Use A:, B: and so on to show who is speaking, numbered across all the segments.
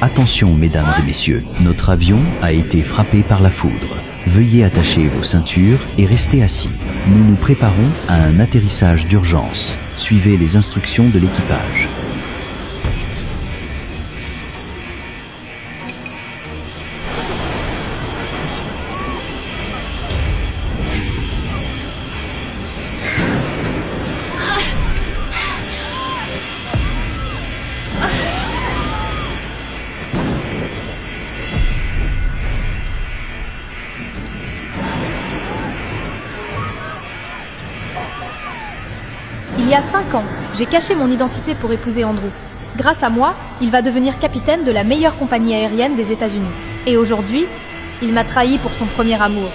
A: Attention, mesdames et messieurs, notre avion a été frappé par la foudre. Veuillez attacher vos ceintures et rester assis. Nous nous préparons à un atterrissage d'urgence. Suivez les instructions de l'équipage.
B: Il y a 5 ans, j'ai caché mon identité pour épouser Andrew. Grâce à moi, il va devenir capitaine de la meilleure compagnie aérienne des États-Unis. Et aujourd'hui, il m'a trahi pour son premier amour.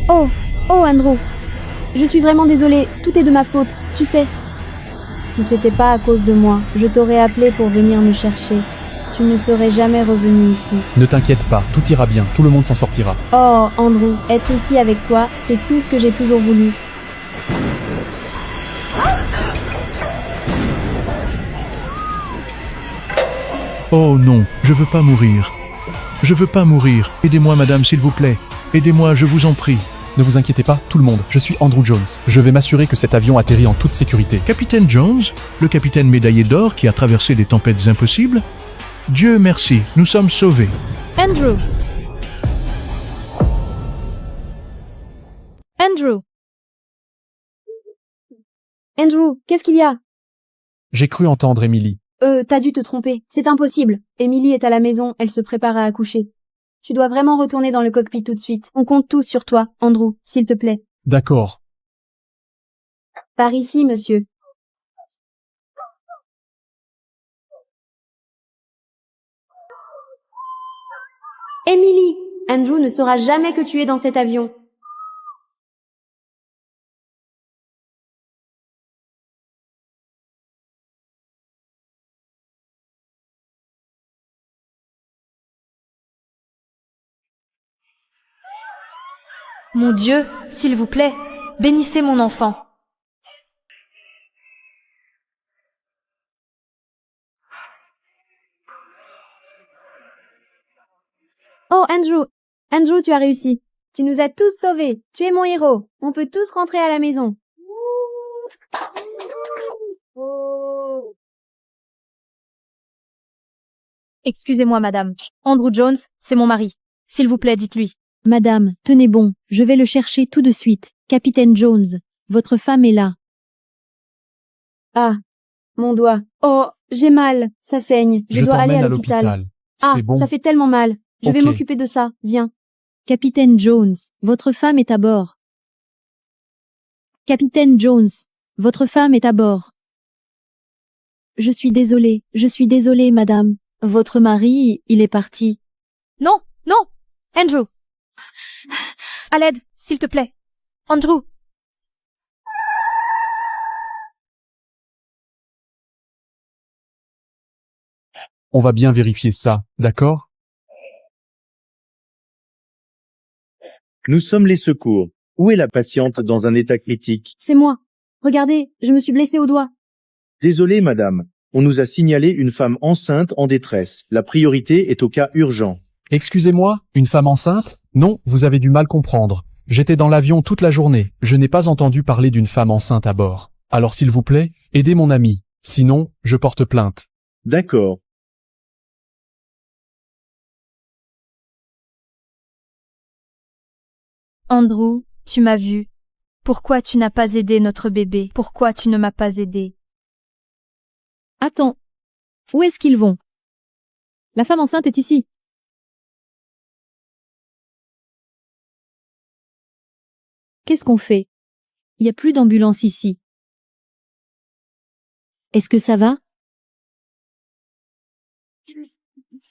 C: Oh Andrew. Je suis vraiment désolée, tout est de ma faute, tu sais. Si c'était pas à cause de moi, je t'aurais appelé pour venir me chercher. Tu ne serais jamais revenu ici.
D: Ne t'inquiète pas, tout ira bien, tout le monde s'en sortira.
C: Oh, Andrew, être ici avec toi, c'est tout ce que j'ai toujours voulu.
E: Oh non, je veux pas mourir. Je veux pas mourir. Aidez-moi, madame, s'il vous plaît. Aidez-moi, je vous en prie.
D: Ne vous inquiétez pas, tout le monde, je suis Andrew Jones. Je vais m'assurer que cet avion atterrit en toute sécurité.
E: Capitaine Jones, le capitaine médaillé d'or qui a traversé des tempêtes impossibles? Dieu merci, nous sommes sauvés.
B: Andrew! Andrew!
C: Andrew, qu'est-ce qu'il y a?
D: J'ai cru entendre Emily.
C: T'as dû te tromper. C'est impossible. Emily est à la maison, elle se prépare à accoucher. Tu dois vraiment retourner dans le cockpit tout de suite. On compte tous sur toi, Andrew, s'il te plaît.
D: D'accord.
C: Par ici, monsieur. Emily! Andrew ne saura jamais que tu es dans cet avion.
B: Mon Dieu, s'il vous plaît, bénissez mon enfant.
C: Oh, Andrew! Andrew, tu as réussi. Tu nous as tous sauvés. Tu es mon héros. On peut tous rentrer à la maison.
B: Excusez-moi, madame. Andrew Jones, c'est mon mari. S'il vous plaît, dites-lui.
F: Madame, tenez bon, je vais le chercher tout de suite. Capitaine Jones, votre femme est là.
C: Ah, mon doigt. Oh, j'ai mal. Ça saigne. Je dois aller
D: t'emmène
C: à l'hôpital. Ah,
D: C'est bon.
C: ça fait tellement mal. Je vais
D: Ok.
C: m'occuper de ça. Viens.
F: Capitaine Jones, votre femme est à bord. Capitaine Jones, votre femme est à bord. Je suis désolée, madame. Votre mari, il est parti.
B: Non, non! Andrew! À l'aide, s'il te plaît. Andrew!
D: On va bien vérifier ça, d'accord?
G: Nous sommes les secours. Où est la patiente dans un état critique?
C: C'est moi. Regardez, je me suis blessée au doigt.
G: Désolé, madame. On nous a signalé une femme enceinte en détresse. La priorité est au cas urgent.
D: Excusez-moi, une femme enceinte? Non, vous avez du mal comprendre. J'étais dans l'avion toute la journée. Je n'ai pas entendu parler d'une femme enceinte à bord. Alors s'il vous plaît, aidez mon ami. Sinon, je porte plainte.
G: D'accord.
B: Andrew, tu m'as vu. Pourquoi tu n'as pas aidé notre bébé? Pourquoi tu ne m'as pas aidé?
F: Attends. Où est-ce qu'ils vont? La femme enceinte est ici. Qu'est-ce qu'on fait? Il n'y a plus d'ambulance ici. Est-ce que ça va?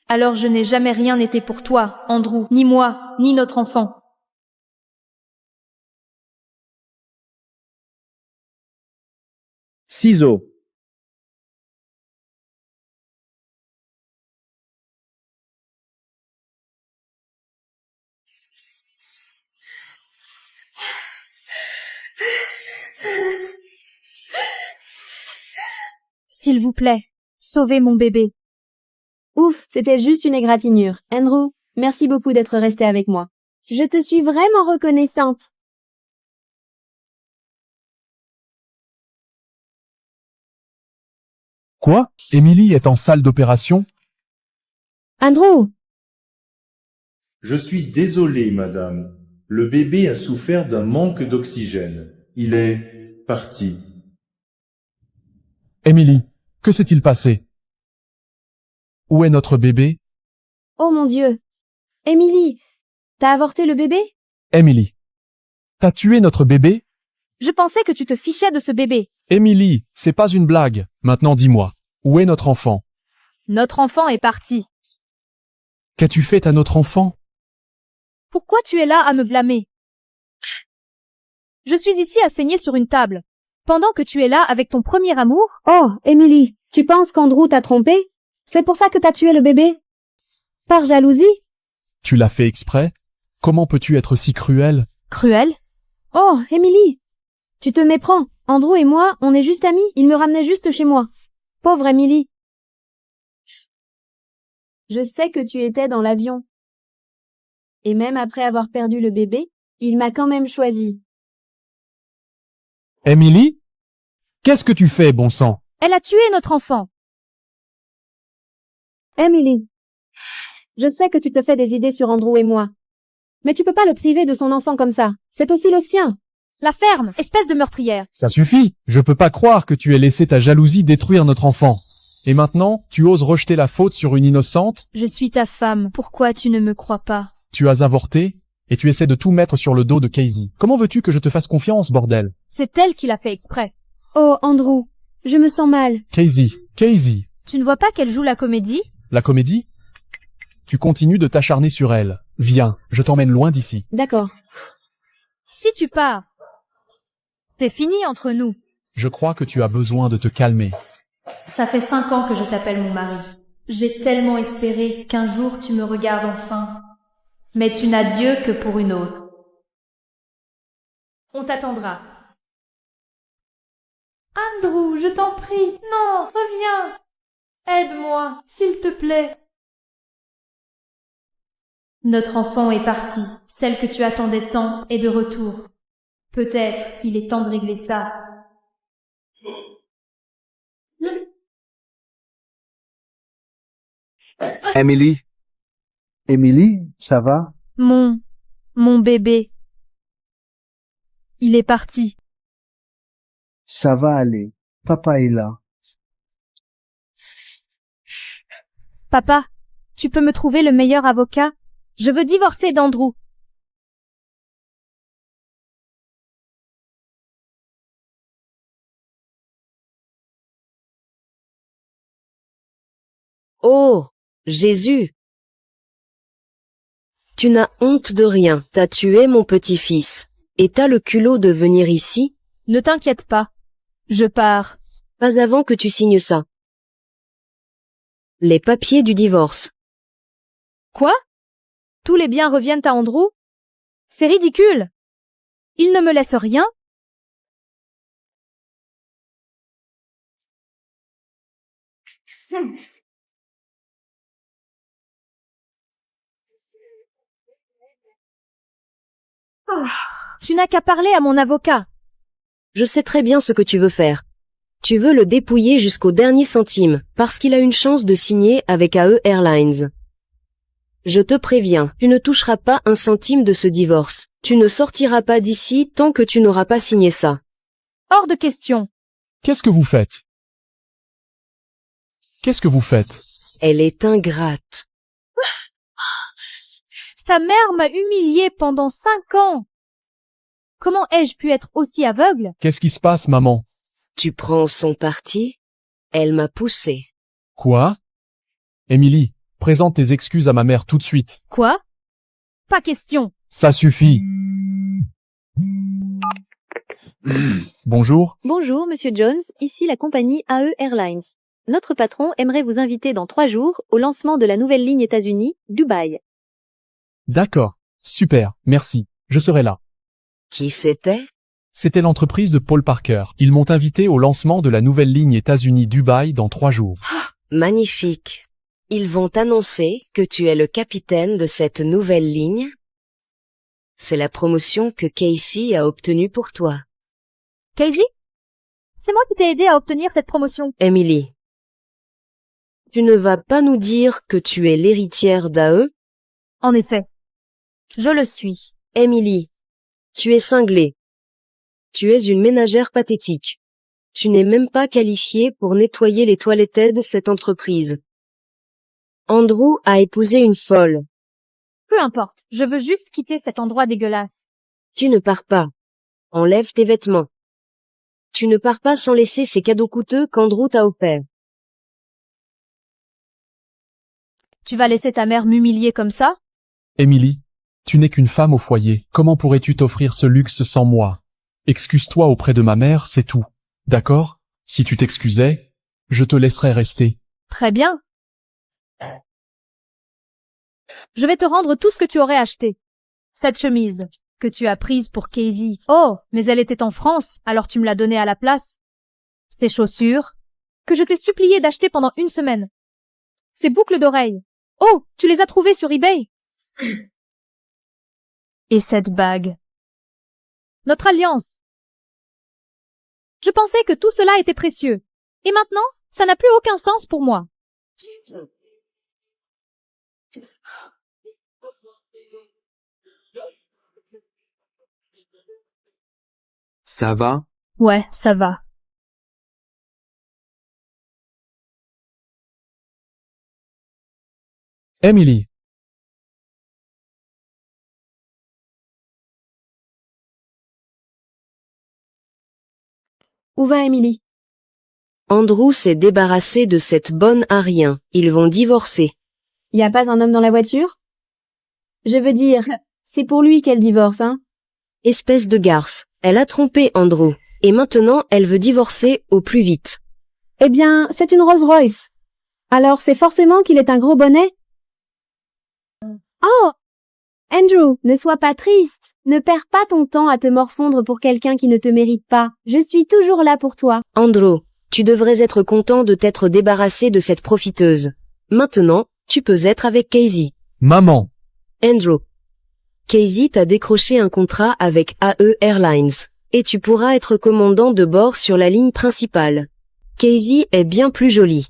B: Alors je n'ai jamais rien été pour toi, Andrew, ni moi, ni notre enfant.
G: Ciseaux.
B: S'il vous plaît, sauvez mon bébé.
C: Ouf, c'était juste une égratignure. Andrew, merci beaucoup d'être resté avec moi. Je te suis vraiment reconnaissante.
D: Quoi? Emily est en salle d'opération?
C: Andrew!
G: Je suis désolé, madame. Le bébé a souffert d'un manque d'oxygène. Il est parti.
D: Emily, que s'est-il passé? Où est notre bébé?
C: Oh mon Dieu! Emily! T'as avorté le bébé?
D: Emily, t'as tué notre bébé?
B: Je pensais que tu te fichais de ce bébé.
D: Emily, c'est pas une blague. Maintenant dis-moi, où est notre enfant?
B: Notre enfant est parti.
D: Qu'as-tu fait à notre enfant?
B: Pourquoi tu es là à me blâmer? Je suis ici à saigner sur une table, pendant que tu es là avec ton premier amour.
C: Oh, Emily, tu penses qu'Andrew t'a trompé? C'est pour ça que t'as tué le bébé? Par jalousie?
D: Tu l'as fait exprès? Comment peux-tu être si cruel?
B: Cruel?
C: Oh, Emily! Tu te méprends. Andrew et moi, on est juste amis. Il me ramenait juste chez moi. Pauvre Emily. Je sais que tu étais dans l'avion. Et même après avoir perdu le bébé, il m'a quand même choisi.
D: Emily? Qu'est-ce que tu fais, bon sang?
B: Elle a tué notre enfant.
C: Emily, je sais que tu te fais des idées sur Andrew et moi. Mais tu peux pas le priver de son enfant comme ça. C'est aussi le sien.
B: La ferme, espèce de meurtrière.
D: Ça suffit. Je peux pas croire que tu aies laissé ta jalousie détruire notre enfant. Et maintenant, tu oses rejeter la faute sur une innocente?
B: Je suis ta femme. Pourquoi tu ne me crois pas?
D: Tu as avorté, et tu essaies de tout mettre sur le dos de Casey. Comment veux-tu que je te fasse confiance, bordel?
B: C'est elle qui l'a fait exprès.
C: Oh, Andrew, je me sens mal.
D: Casey,
B: Tu ne vois pas qu'elle joue la comédie?
D: la comédie? Tu continues de t'acharner sur elle. Viens, je t'emmène loin d'ici.
C: D'accord.
B: Si tu pars, c'est fini entre nous.
D: Je crois que tu as besoin de te calmer.
B: Ça fait 5 ans que je t'appelle mon mari. J'ai tellement espéré qu'un jour tu me regardes enfin. Mais tu n'as Dieu que pour une autre. On t'attendra. Andrew, je t'en prie. Non, reviens. Aide-moi, s'il te plaît. Notre enfant est parti. Celle que tu attendais tant est de retour. Peut-être il est temps de régler ça.
H: Emily,
I: Émilie, ça va?
B: Mon bébé. Il est parti.
I: Ça va aller. Papa est là.
B: Papa, tu peux me trouver le meilleur avocat? Je veux divorcer d'Andrew.
J: Oh, Jésus! Tu n'as honte de rien, t'as tué mon petit-fils. Et t'as le culot de venir ici?
B: Ne t'inquiète pas. Je pars.
J: Pas avant que tu signes ça. Les papiers du divorce.
B: Quoi? Tous les biens reviennent à Andrew? C'est ridicule. Il ne me laisse rien? Tu n'as qu'à parler à mon avocat.
J: Je sais très bien ce que tu veux faire. Tu veux le dépouiller jusqu'au dernier centime, parce qu'il a une chance de signer avec AE Airlines. Je te préviens, tu ne toucheras pas un centime de ce divorce. Tu ne sortiras pas d'ici tant que tu n'auras pas signé ça.
B: Hors de question.
D: Qu'est-ce que vous faites? Qu'est-ce que vous faites?
J: Elle est ingrate.
B: Ta mère m'a humiliée pendant 5 ans. Comment ai-je pu être aussi aveugle?
D: Qu'est-ce qui se passe, maman?
J: Tu prends son parti? Elle m'a poussé.
D: Quoi? Émilie, présente tes excuses à ma mère tout de suite.
B: Quoi? Pas question.
D: Ça suffit. Bonjour.
F: Bonjour, Monsieur Jones, ici la compagnie AE Airlines. Notre patron aimerait vous inviter dans 3 jours au lancement de la nouvelle ligne États-Unis, Dubaï.
D: D'accord. Super. Merci. Je serai là.
J: Qui c'était?
D: C'était l'entreprise de Paul Parker. Ils m'ont invité au lancement de la nouvelle ligne États-Unis-Dubaï dans 3 jours.
J: Magnifique. Ils vont annoncer que tu es le capitaine de cette nouvelle ligne. C'est la promotion que Casey a obtenue pour toi.
B: Casey? C'est moi qui t'ai aidé à obtenir cette promotion.
J: Emily. Tu ne vas pas nous dire que tu es l'héritière d'AE?
B: En effet. Je le suis.
J: Emily. Tu es cinglée. Tu es une ménagère pathétique. Tu n'es même pas qualifiée pour nettoyer les toilettes de cette entreprise. Andrew a épousé une folle.
B: Peu importe, je veux juste quitter cet endroit dégueulasse.
J: Tu ne pars pas. Enlève tes vêtements. Tu ne pars pas sans laisser ces cadeaux coûteux qu'Andrew t'a offerts.
B: Tu vas laisser ta mère m'humilier comme ça?
D: Emily, tu n'es qu'une femme au foyer. Comment pourrais-tu t'offrir ce luxe sans moi? Excuse-toi auprès de ma mère, c'est tout. D'accord? Si tu t'excusais, je te laisserais rester.
B: Très bien. Je vais te rendre tout ce que tu aurais acheté. Cette chemise, que tu as prise pour Casey. Oh, mais elle était en France, alors tu me l'as donnée à la place. Ces chaussures, que je t'ai supplié d'acheter pendant 1 semaine. Ces boucles d'oreilles. Oh, tu les as trouvées sur eBay. Et cette bague. Notre alliance. Je pensais que tout cela était précieux. Et maintenant, ça n'a plus aucun sens pour moi.
H: Ça va?
B: Ouais, ça va.
D: Emily.
C: Où va Emily?
J: Andrew s'est débarrassé de cette bonne à rien. Ils vont divorcer.
C: Y a pas un homme dans la voiture? Je veux dire, c'est pour lui qu'elle divorce, hein?
J: Espèce de garce. Elle a trompé Andrew. Et maintenant, elle veut divorcer au plus vite.
C: Eh bien, c'est une Rolls-Royce. Alors c'est forcément qu'il est un gros bonnet? Oh! Andrew, ne sois pas triste. Ne perds pas ton temps à te morfondre pour quelqu'un qui ne te mérite pas. Je suis toujours là pour toi.
J: Andrew, tu devrais être content de t'être débarrassé de cette profiteuse. Maintenant, tu peux être avec Casey.
D: Maman.
J: Andrew. Casey t'a décroché un contrat avec AE Airlines. Et tu pourras être commandant de bord sur la ligne principale. Casey est bien plus jolie.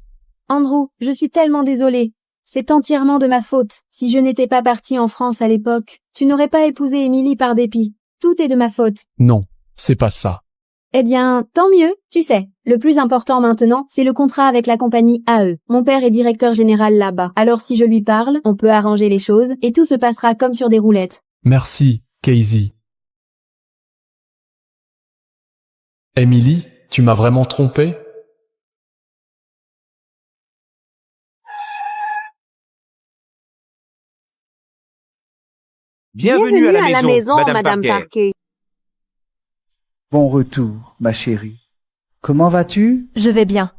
C: Andrew, je suis tellement désolée. C'est entièrement de ma faute. Si je n'étais pas partie en France à l'époque, tu n'aurais pas épousé Emily par dépit. Tout est de ma faute.
D: Non, c'est pas ça.
C: Eh bien, tant mieux, tu sais. Le plus important maintenant, c'est le contrat avec la compagnie AE. Mon père est directeur général là-bas. Alors si je lui parle, on peut arranger les choses et tout se passera comme sur des roulettes.
D: Merci, Casey. Emily, tu m'as vraiment trompé?
H: Bienvenue à la maison, Madame Parker.
I: Bon retour, ma chérie. Comment vas-tu?
B: Je vais bien.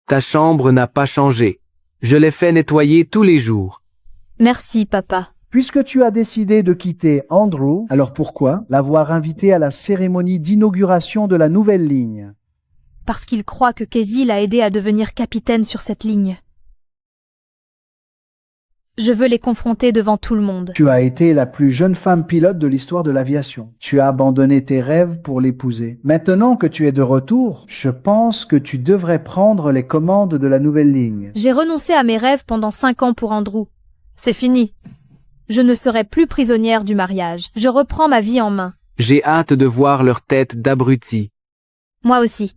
H: Ta chambre n'a pas changé. Je l'ai fait nettoyer tous les jours.
B: Merci, papa.
I: Puisque tu as décidé de quitter Andrew, alors pourquoi l'avoir invité à la cérémonie d'inauguration de la nouvelle ligne?
B: Parce qu'il croit que Casey l'a aidé à devenir capitaine sur cette ligne. Je veux les confronter devant tout le monde.
I: Tu as été la plus jeune femme pilote de l'histoire de l'aviation. Tu as abandonné tes rêves pour l'épouser. Maintenant que tu es de retour, je pense que tu devrais prendre les commandes de la nouvelle ligne.
B: J'ai renoncé à mes rêves pendant 5 ans pour Andrew. C'est fini. Je ne serai plus prisonnière du mariage. Je reprends ma vie en main.
H: J'ai hâte de voir leur tête d'abrutis.
B: Moi aussi.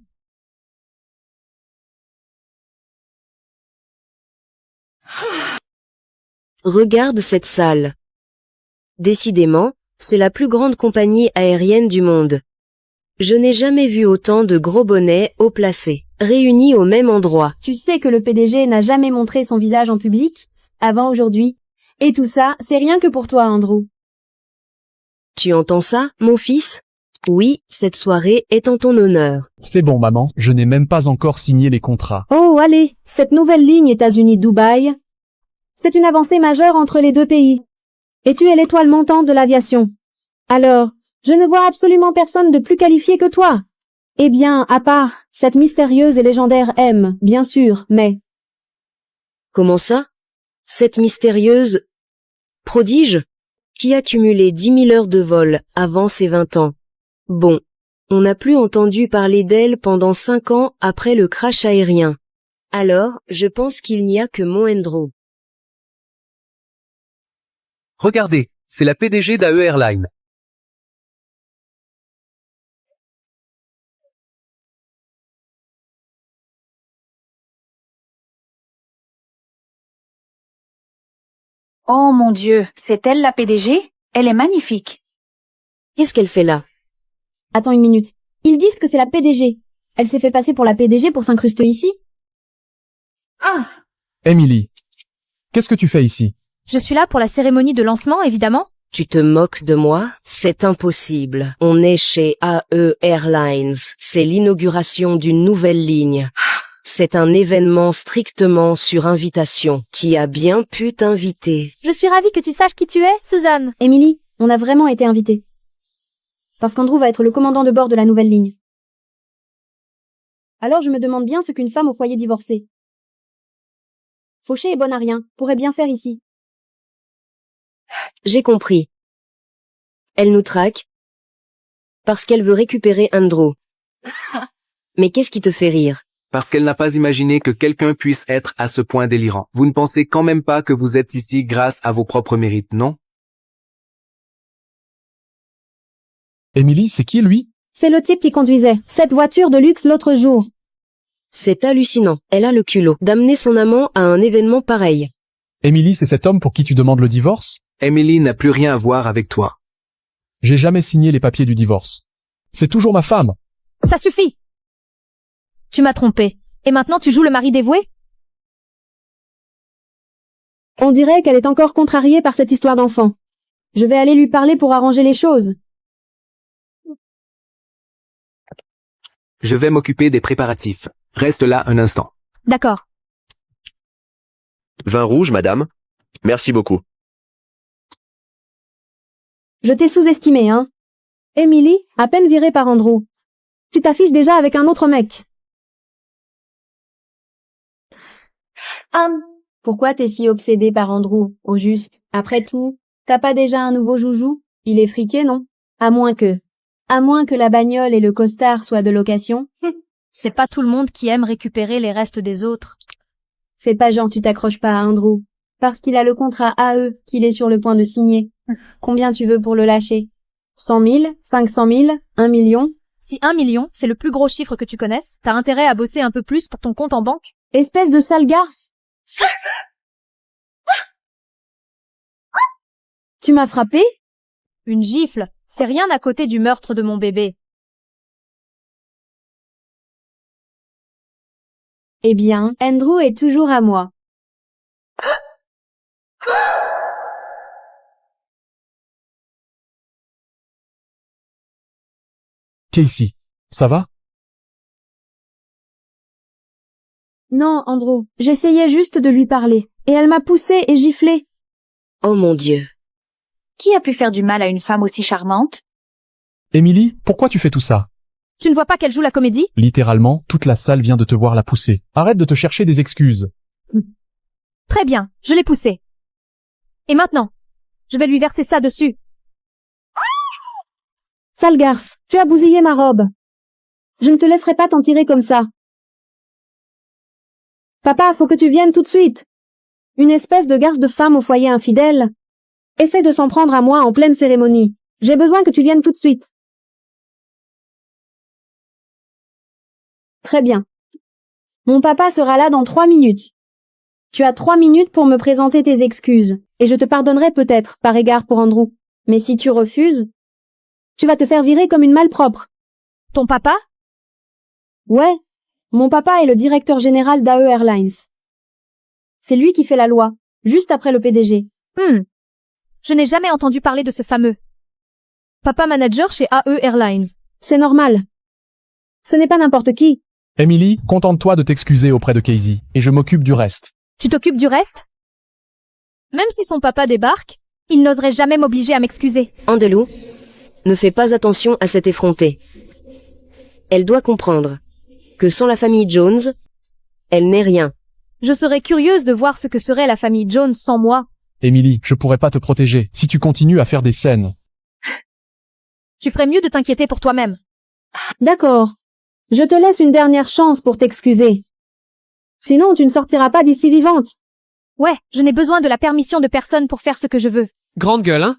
J: Regarde cette salle. Décidément, c'est la plus grande compagnie aérienne du monde. Je n'ai jamais vu autant de gros bonnets haut placés, réunis au même endroit.
C: Tu sais que le PDG n'a jamais montré son visage en public, avant aujourd'hui. Et tout ça, c'est rien que pour toi, Andrew.
J: Tu entends ça, mon fils? Oui, cette soirée est en ton honneur.
D: C'est bon, maman, je n'ai même pas encore signé les contrats.
C: Oh, allez, cette nouvelle ligne États-Unis-Dubaï, c'est une avancée majeure entre les deux pays. Et tu es l'étoile montante de l'aviation. Alors, je ne vois absolument personne de plus qualifié que toi. Eh bien, à part cette mystérieuse et légendaire M, bien sûr, mais...
J: Comment ça? Cette mystérieuse prodige qui a cumulé 10 000 heures de vol avant ses 20 ans. Bon, on n'a plus entendu parler d'elle pendant 5 ans après le crash aérien. Alors, je pense qu'il n'y a que mon Andrew.
H: Regardez, c'est la PDG d'AE Airlines.
K: Oh mon Dieu, c'est elle la PDG? Elle est magnifique.
J: Qu'est-ce qu'elle fait là?
C: Attends une minute. Ils disent que c'est la PDG. Elle s'est fait passer pour la PDG pour s'incruster ici?
K: Ah!
D: Emily, qu'est-ce que tu fais ici?
B: Je suis là pour la cérémonie de lancement, évidemment.
J: Tu te moques de moi? C'est impossible. On est chez AE Airlines. C'est l'inauguration d'une nouvelle ligne. C'est un événement strictement sur invitation. Qui a bien pu t'inviter?
B: Je suis ravie que tu saches qui tu es, Suzanne.
C: Emily, on a vraiment été invités. Parce qu'Andrew va être le commandant de bord de la nouvelle ligne. Alors je me demande bien ce qu'une femme au foyer divorcée, fauchée et bonne à rien, pourrait bien faire ici.
J: J'ai compris. Elle nous traque parce qu'elle veut récupérer Andrew. Mais qu'est-ce qui te fait rire?
H: Parce qu'elle n'a pas imaginé que quelqu'un puisse être à ce point délirant. Vous ne pensez quand même pas que vous êtes ici grâce à vos propres mérites, non?
D: Emily, c'est qui lui?
C: C'est le type qui conduisait cette voiture de luxe l'autre jour.
J: C'est hallucinant. Elle a le culot d'amener son amant à un événement pareil.
D: Emily, c'est cet homme pour qui tu demandes le divorce?
H: Emily n'a plus rien à voir avec toi.
D: J'ai jamais signé les papiers du divorce. C'est toujours ma femme.
B: Ça suffit. Tu m'as trompé. Et maintenant tu joues le mari dévoué?
C: On dirait qu'elle est encore contrariée par cette histoire d'enfant. Je vais aller lui parler pour arranger les choses.
H: Je vais m'occuper des préparatifs. Reste là un instant.
B: D'accord.
L: Vin rouge, madame. Merci beaucoup.
C: Je t'ai sous-estimé, hein. Emily, à peine virée par Andrew. Tu t'affiches déjà avec un autre mec. Pourquoi t'es si obsédée par Andrew, au juste? Après tout, t'as pas déjà un nouveau joujou? Il est friqué, non? À moins que la bagnole et le costard soient de location.
B: C'est pas tout le monde qui aime récupérer les restes des autres.
C: Fais pas genre tu t'accroches pas à Andrew. Parce qu'il a le contrat AE qu'il est sur le point de signer. Combien tu veux pour le lâcher? 100 000? 500 000? 1 million?
B: Si 1 million, c'est le plus gros chiffre que tu connaisses, t'as intérêt à bosser un peu plus pour ton compte en banque.
C: Espèce de sale garce! Tu m'as frappé?
B: Une gifle, c'est rien à côté du meurtre de mon bébé.
C: Eh bien, Andrew est toujours à moi.
D: Casey, ça va?
C: Non, Andrew, j'essayais juste de lui parler, et elle m'a poussé et giflé.
J: Oh mon Dieu.
K: Qui a pu faire du mal à une femme aussi charmante?
D: Emily, pourquoi tu fais tout ça?
B: Tu ne vois pas qu'elle joue la comédie?
D: Littéralement, toute la salle vient de te voir la pousser. Arrête de te chercher des excuses.
B: Très bien, je l'ai poussée. Et maintenant, je vais lui verser ça dessus.
C: Sale garce, tu as bousillé ma robe. Je ne te laisserai pas t'en tirer comme ça. Papa, faut que tu viennes tout de suite. Une espèce de garce de femme au foyer infidèle. Essaie de s'en prendre à moi en pleine cérémonie. J'ai besoin que tu viennes tout de suite. Très bien. Mon papa sera là dans 3 minutes. Tu as 3 minutes pour me présenter tes excuses, et je te pardonnerai peut-être, par égard pour Andrew. Mais si tu refuses, tu vas te faire virer comme une malpropre.
B: Ton papa?
C: Ouais, mon papa est le directeur général d'AE Airlines. C'est lui qui fait la loi, juste après le PDG.
B: Je n'ai jamais entendu parler de ce fameux. Papa manager chez AE Airlines.
C: C'est normal. Ce n'est pas n'importe qui.
D: Emily, contente-toi de t'excuser auprès de Casey, et je m'occupe du reste.
B: Tu t'occupes du reste? Même si son papa débarque, il n'oserait jamais m'obliger à m'excuser.
J: Andalou, ne fais pas attention à cette effrontée. Elle doit comprendre que sans la famille Jones, elle n'est rien.
B: Je serais curieuse de voir ce que serait la famille Jones sans moi.
D: Emily, je pourrais pas te protéger si tu continues à faire des scènes.
B: Tu ferais mieux de t'inquiéter pour toi-même.
C: D'accord. Je te laisse une dernière chance pour t'excuser. Sinon, tu ne sortiras pas d'ici vivante.
B: Ouais, je n'ai besoin de la permission de personne pour faire ce que je veux.
M: Grande gueule, hein?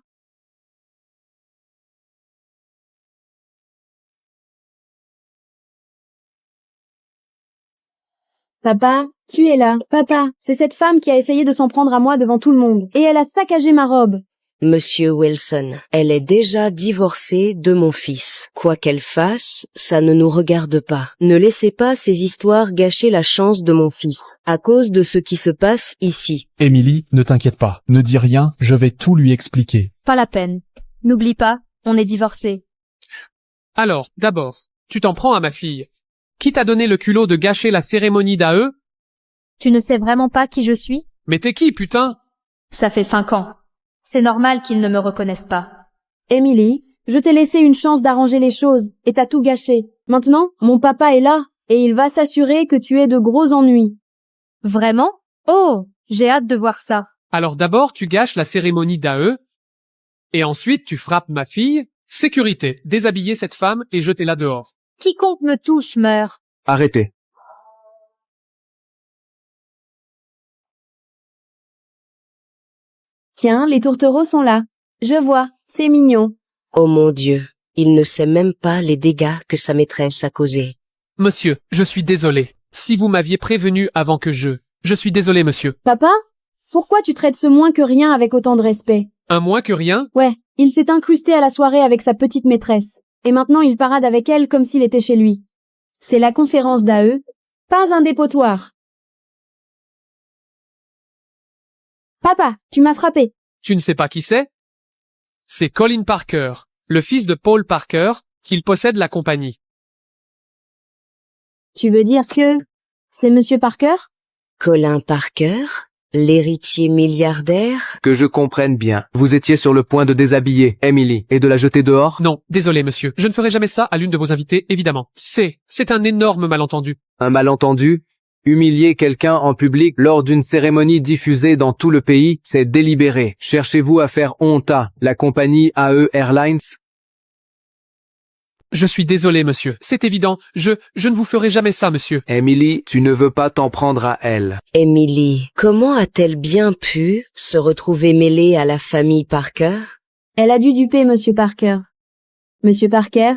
C: Papa, tu es là. Papa, c'est cette femme qui a essayé de s'en prendre à moi devant tout le monde. Et elle a saccagé ma robe.
J: Monsieur Wilson, elle est déjà divorcée de mon fils. Quoi qu'elle fasse, ça ne nous regarde pas. Ne laissez pas ces histoires gâcher la chance de mon fils, à cause de ce qui se passe ici.
D: Emily, ne t'inquiète pas. Ne dis rien, je vais tout lui expliquer.
B: Pas la peine. N'oublie pas, on est divorcés.
M: Alors, d'abord, tu t'en prends à ma fille. Qui t'a donné le culot de gâcher la cérémonie d'AE?
B: Tu ne sais vraiment pas qui je suis?
M: Mais t'es qui, putain?
B: Ça fait 5 ans. C'est normal qu'ils ne me reconnaissent pas.
C: Emily, je t'ai laissé une chance d'arranger les choses, et t'as tout gâché. Maintenant, mon papa est là, et il va s'assurer que tu aies de gros ennuis.
B: Vraiment? Oh, j'ai hâte de voir ça.
M: Alors d'abord, tu gâches la cérémonie d'AE, et ensuite tu frappes ma fille. Sécurité, déshabiller cette femme et jetez-la dehors.
B: Quiconque me touche meurt.
H: Arrêtez.
C: Tiens, les tourtereaux sont là. Je vois, c'est mignon.
J: Oh mon Dieu, il ne sait même pas les dégâts que sa maîtresse a causés.
M: Monsieur, je suis désolé. Si vous m'aviez prévenu avant que je suis désolé, monsieur.
C: Papa, pourquoi tu traites ce moins que rien avec autant de respect?
M: Un moins que rien?
C: Ouais, il s'est incrusté à la soirée avec sa petite maîtresse. Et maintenant il parade avec elle comme s'il était chez lui. C'est la conférence d'AE, pas un dépotoir. Papa, tu m'as frappé.
M: Tu ne sais pas qui c'est? C'est Colin Parker, le fils de Paul Parker, qu'il possède la compagnie.
C: Tu veux dire que c'est Monsieur Parker?
J: Colin Parker? L'héritier milliardaire?
H: Que je comprenne bien, vous étiez sur le point de déshabiller Emily et de la jeter dehors?
M: Non, désolé monsieur, je ne ferai jamais ça à l'une de vos invitées, évidemment. C'est un énorme malentendu.
H: Un malentendu? Humilier quelqu'un en public lors d'une cérémonie diffusée dans tout le pays, c'est délibéré. Cherchez-vous à faire honte à la compagnie AE Airlines?
M: Je suis désolé monsieur, c'est évident, je ne vous ferai jamais ça monsieur.
H: Emily, tu ne veux pas t'en prendre à elle.
J: Emily, comment a-t-elle bien pu se retrouver mêlée à la famille Parker?
C: Elle a dû duper Monsieur Parker. Monsieur Parker,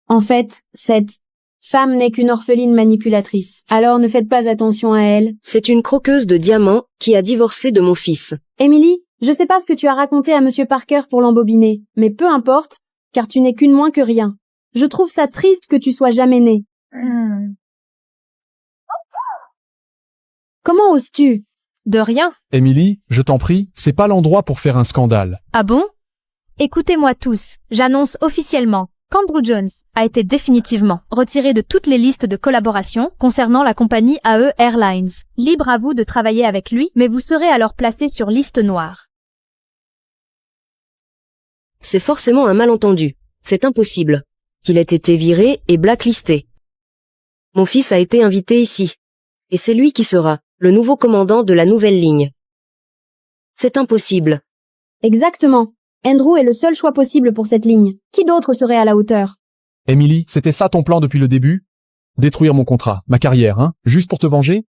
C: en fait, cette femme n'est qu'une orpheline manipulatrice. Alors ne faites pas attention à elle.
J: C'est une croqueuse de diamants qui a divorcé de mon fils.
C: Emily, je sais pas ce que tu as raconté à Monsieur Parker pour l'embobiner, mais peu importe, car tu n'es qu'une moins que rien. Je trouve ça triste que tu sois jamais née. Comment oses-tu?
B: De rien.
D: Emily, je t'en prie, c'est pas l'endroit pour faire un scandale.
B: Ah bon? Écoutez-moi tous, j'annonce officiellement qu'Andrew Jones a été définitivement retiré de toutes les listes de collaboration concernant la compagnie AE Airlines. Libre à vous de travailler avec lui, mais vous serez alors placé sur liste noire.
J: C'est forcément un malentendu. C'est impossible. Qu'il ait été viré et blacklisté. Mon fils a été invité ici. Et c'est lui qui sera le nouveau commandant de la nouvelle ligne. C'est impossible.
C: Exactement. Andrew est le seul choix possible pour cette ligne. Qui d'autre serait à la hauteur?
D: Emily, c'était ça ton plan depuis le début? Détruire mon contrat, ma carrière, hein? Juste pour te venger?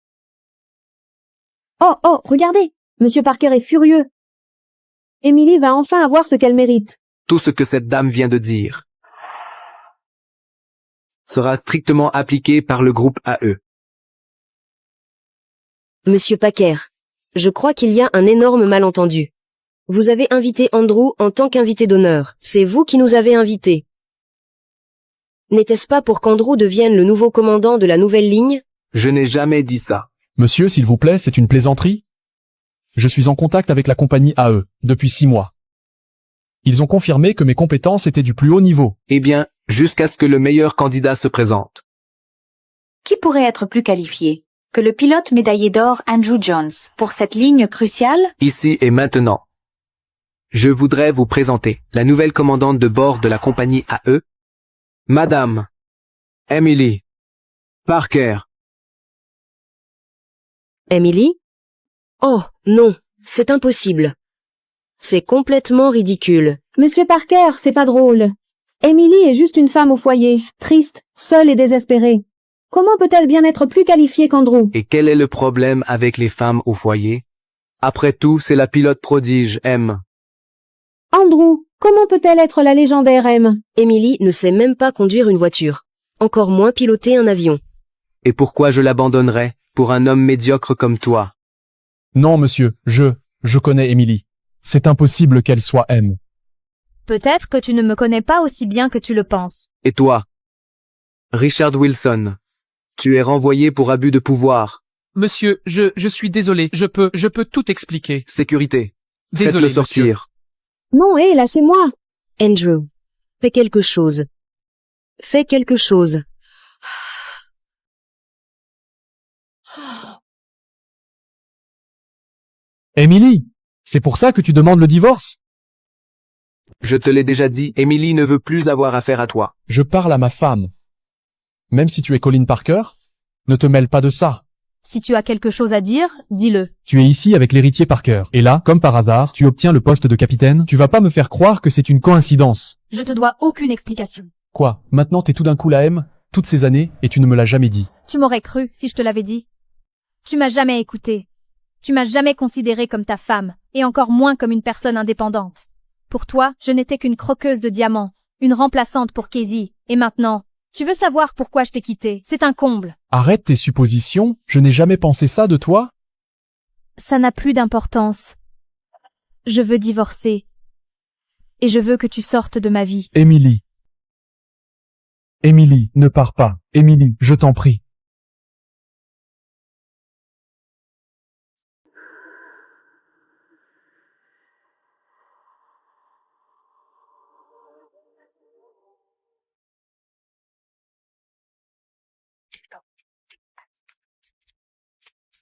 C: Oh, regardez! Monsieur Parker est furieux. Emily va enfin avoir ce qu'elle mérite.
H: Tout ce que cette dame vient de dire sera strictement appliqué par le groupe AE.
J: Monsieur Parker, je crois qu'il y a un énorme malentendu. Vous avez invité Andrew en tant qu'invité d'honneur. C'est vous qui nous avez invités. N'était-ce pas pour qu'Andrew devienne le nouveau commandant de la nouvelle ligne?
H: Je n'ai jamais dit ça.
D: Monsieur, s'il vous plaît, c'est une plaisanterie? Je suis en contact avec la compagnie AE, depuis 6 mois. Ils ont confirmé que mes compétences étaient du plus haut niveau.
H: Eh bien, jusqu'à ce que le meilleur candidat se présente.
K: Qui pourrait être plus qualifié que le pilote médaillé d'or Andrew Jones pour cette ligne cruciale?
H: Ici et maintenant. Je voudrais vous présenter la nouvelle commandante de bord de la compagnie AE, Madame Emily Parker.
J: Emily? Oh, non, c'est impossible. C'est complètement ridicule.
C: Monsieur Parker, c'est pas drôle. Emily est juste une femme au foyer, triste, seule et désespérée. Comment peut-elle bien être plus qualifiée qu'Andrew?
H: Et quel est le problème avec les femmes au foyer? Après tout, c'est la pilote prodige, M.
C: Andrew, comment peut-elle être la légendaire M?
J: Emily ne sait même pas conduire une voiture. Encore moins piloter un avion.
H: Et pourquoi je l'abandonnerais pour un homme médiocre comme toi?
D: Non, monsieur, je connais Emily. C'est impossible qu'elle soit M.
B: Peut-être que tu ne me connais pas aussi bien que tu le penses.
H: Et toi? Richard Wilson. Tu es renvoyé pour abus de pouvoir.
M: Monsieur, je suis désolé, je peux tout expliquer.
H: Sécurité.
M: Désolé,
H: Faites-le sortir.
C: Non, hé, lâchez-moi.
J: Andrew, fais quelque chose. Fais quelque chose.
D: Emily, c'est pour ça que tu demandes le divorce?
H: Je te l'ai déjà dit, Emily ne veut plus avoir affaire à toi.
D: Je parle à ma femme. Même si tu es Colin Parker, ne te mêle pas de ça.
B: Si tu as quelque chose à dire, dis-le.
D: Tu es ici avec l'héritier Parker. Et là, comme par hasard, tu obtiens le poste de capitaine. Tu vas pas me faire croire que c'est une coïncidence.
B: Je te dois aucune explication.
D: Quoi? Maintenant t'es tout d'un coup la M? Toutes ces années, et tu ne me l'as jamais dit.
B: Tu m'aurais cru si je te l'avais dit. Tu m'as jamais écouté. Tu m'as jamais considéré comme ta femme, et encore moins comme une personne indépendante. Pour toi, je n'étais qu'une croqueuse de diamants, une remplaçante pour Casey, et maintenant, tu veux savoir pourquoi je t'ai quitté? C'est un comble.
D: Arrête tes suppositions, je n'ai jamais pensé ça de toi.
B: Ça n'a plus d'importance. Je veux divorcer. Et je veux que tu sortes de ma vie.
D: Emily. Emily, ne pars pas. Emily, je t'en prie.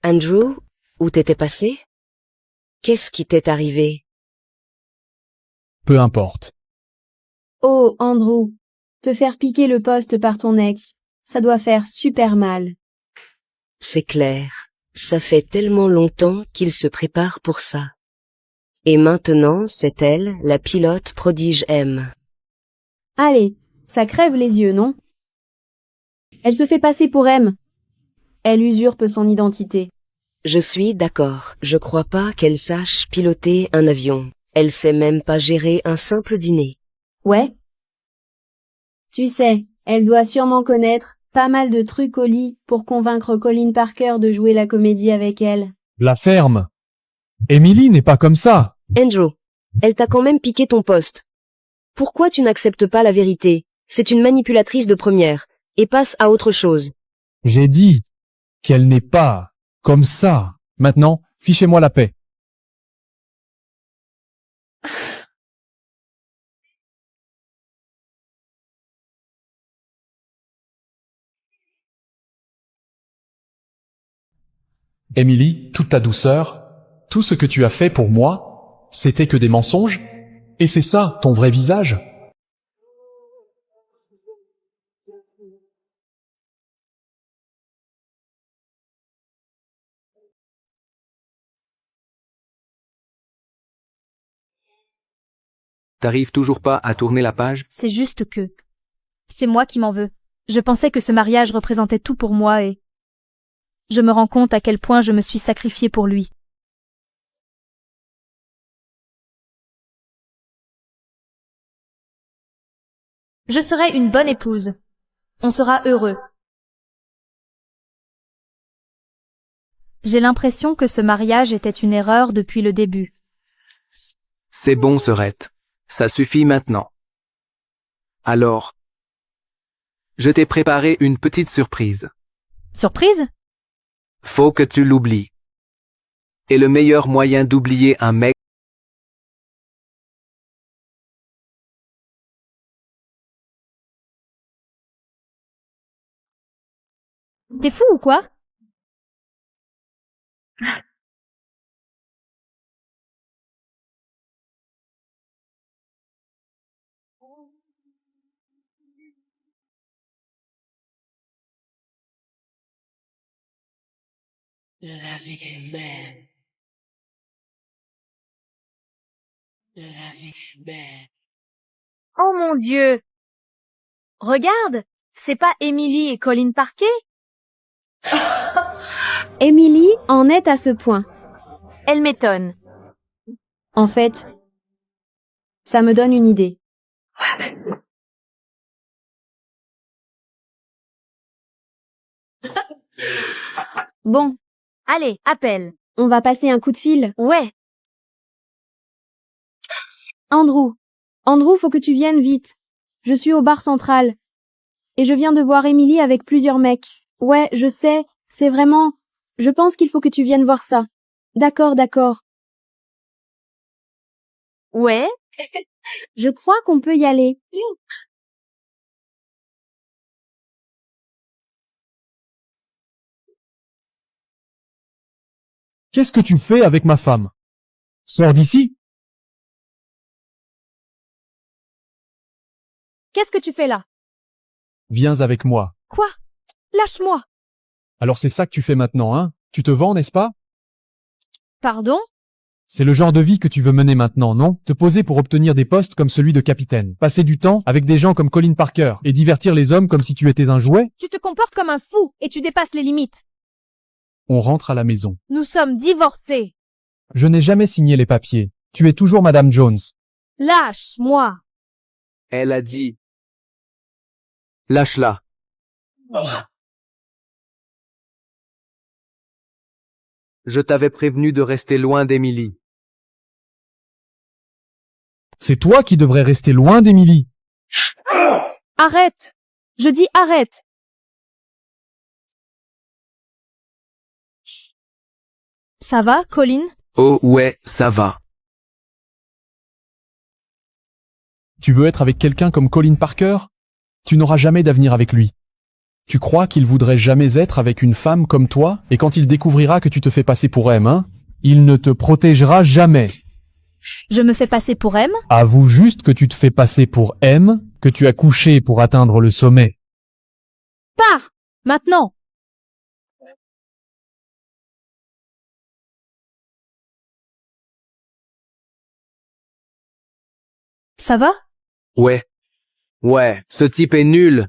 J: Andrew, où t'étais passé? Qu'est-ce qui t'est arrivé?
D: Peu importe.
C: Oh, Andrew, te faire piquer le poste par ton ex, ça doit faire super mal.
J: C'est clair. Ça fait tellement longtemps qu'il se prépare pour ça. Et maintenant, c'est elle, la pilote prodige M.
C: Allez, ça crève les yeux, non? Elle se fait passer pour M. Elle usurpe son identité.
J: Je suis d'accord. Je crois pas qu'elle sache piloter un avion. Elle sait même pas gérer un simple dîner.
C: Ouais. Tu sais, elle doit sûrement connaître pas mal de trucs au lit pour convaincre Colin Parker de jouer la comédie avec elle.
D: La ferme. Emily n'est pas comme ça.
J: Andrew, elle t'a quand même piqué ton poste. Pourquoi tu n'acceptes pas la vérité? C'est une manipulatrice de première. Et passe à autre chose.
D: J'ai dit qu'elle n'est pas comme ça. Maintenant, fichez-moi la paix. Emily, toute ta douceur, tout ce que tu as fait pour moi, c'était que des mensonges? Et c'est ça, ton vrai visage?
H: T'arrives toujours pas à tourner la page?
B: C'est juste que... C'est moi qui m'en veux. Je pensais que ce mariage représentait tout pour moi et... Je me rends compte à quel point je me suis sacrifiée pour lui. Je serai une bonne épouse. On sera heureux. J'ai l'impression que ce mariage était une erreur depuis le début.
H: C'est bon, Serette. Ça suffit maintenant. Alors, je t'ai préparé une petite surprise.
B: Surprise?
H: Faut que tu l'oublies. Et le meilleur moyen d'oublier un mec,
B: T'es fou ou quoi?
N: La vie est belle. La vie est belle.
O: Oh mon Dieu! Regarde, c'est pas Emily et Colin Parker?
C: Emily en est à ce point.
O: Elle m'étonne.
C: En fait, ça me donne une idée. Bon,
O: Allez, appelle.
C: on va passer un coup de fil.
O: Ouais,
C: Andrew. Andrew, faut que tu viennes vite. Je suis au bar central. Et je viens de voir Emily avec plusieurs mecs. Ouais, je sais, c'est vraiment... Je pense qu'il faut que tu viennes voir ça. D'accord, d'accord.
O: ouais.
C: Je crois qu'on peut y aller.
D: Qu'est-ce que tu fais avec ma femme? Sors d'ici.
B: Qu'est-ce que tu fais là?
D: Viens avec moi.
B: Quoi? Lâche-moi!
D: Alors c'est ça que tu fais maintenant, hein? Tu te vends, n'est-ce pas?
B: Pardon?
D: C'est le genre de vie que tu veux mener maintenant, non? Te poser pour obtenir des postes comme celui de capitaine. Passer du temps avec des gens comme Colin Parker et divertir les hommes comme si tu étais un jouet?
B: Tu te comportes comme un fou et tu dépasses les limites.
D: On rentre à la maison.
B: Nous sommes divorcés.
D: Je n'ai jamais signé les papiers. Tu es toujours Madame Jones.
B: Lâche-moi!
H: Elle a dit. Lâche-la. Je t'avais prévenu de rester loin d'Emily.
D: C'est toi qui devrais rester loin d'Emily.
B: Arrête! Je dis arrête! Ça va, Colin?
H: Oh ouais, ça va.
D: Tu veux être avec quelqu'un comme Colin Parker? Tu n'auras jamais d'avenir avec lui. Tu crois qu'il voudrait jamais être avec une femme comme toi? Et quand il découvrira que tu te fais passer pour M, hein, il ne te protégera jamais.
B: Je me fais passer pour M?
D: Avoue juste que tu te fais passer pour M, que tu as couché pour atteindre le sommet.
B: Pars! Maintenant! Ça va?
H: Ouais. Ouais, ce type est nul.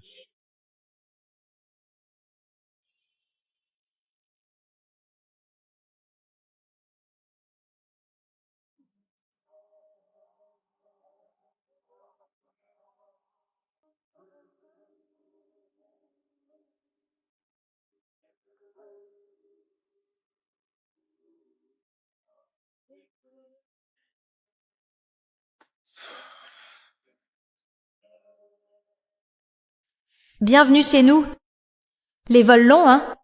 B: Bienvenue chez nous. Les vols longs, hein?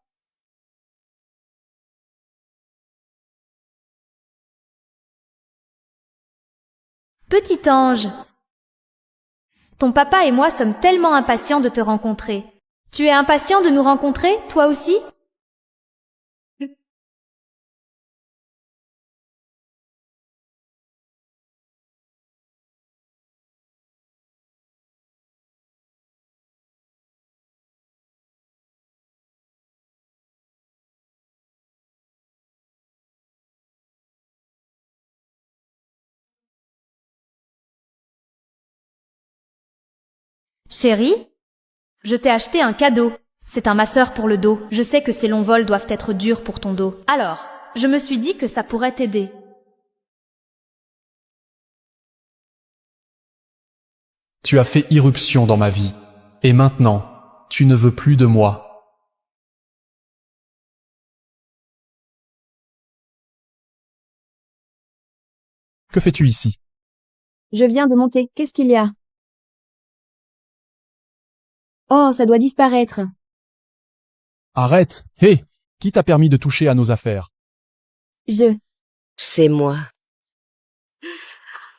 B: Petit ange. Ton papa et moi sommes tellement impatients de te rencontrer. Tu es impatient de nous rencontrer, toi aussi? Chérie, je t'ai acheté un cadeau. C'est un masseur pour le dos. Je sais que ces longs vols doivent être durs pour ton dos. Alors, je me suis dit que ça pourrait t'aider.
D: Tu as fait irruption dans ma vie. Et maintenant, tu ne veux plus de moi. Que fais-tu ici?
C: Je viens de monter. Qu'est-ce qu'il y a? Oh, ça doit disparaître.
D: Arrête! Hé! Qui t'a permis de toucher à nos affaires?
J: C'est moi.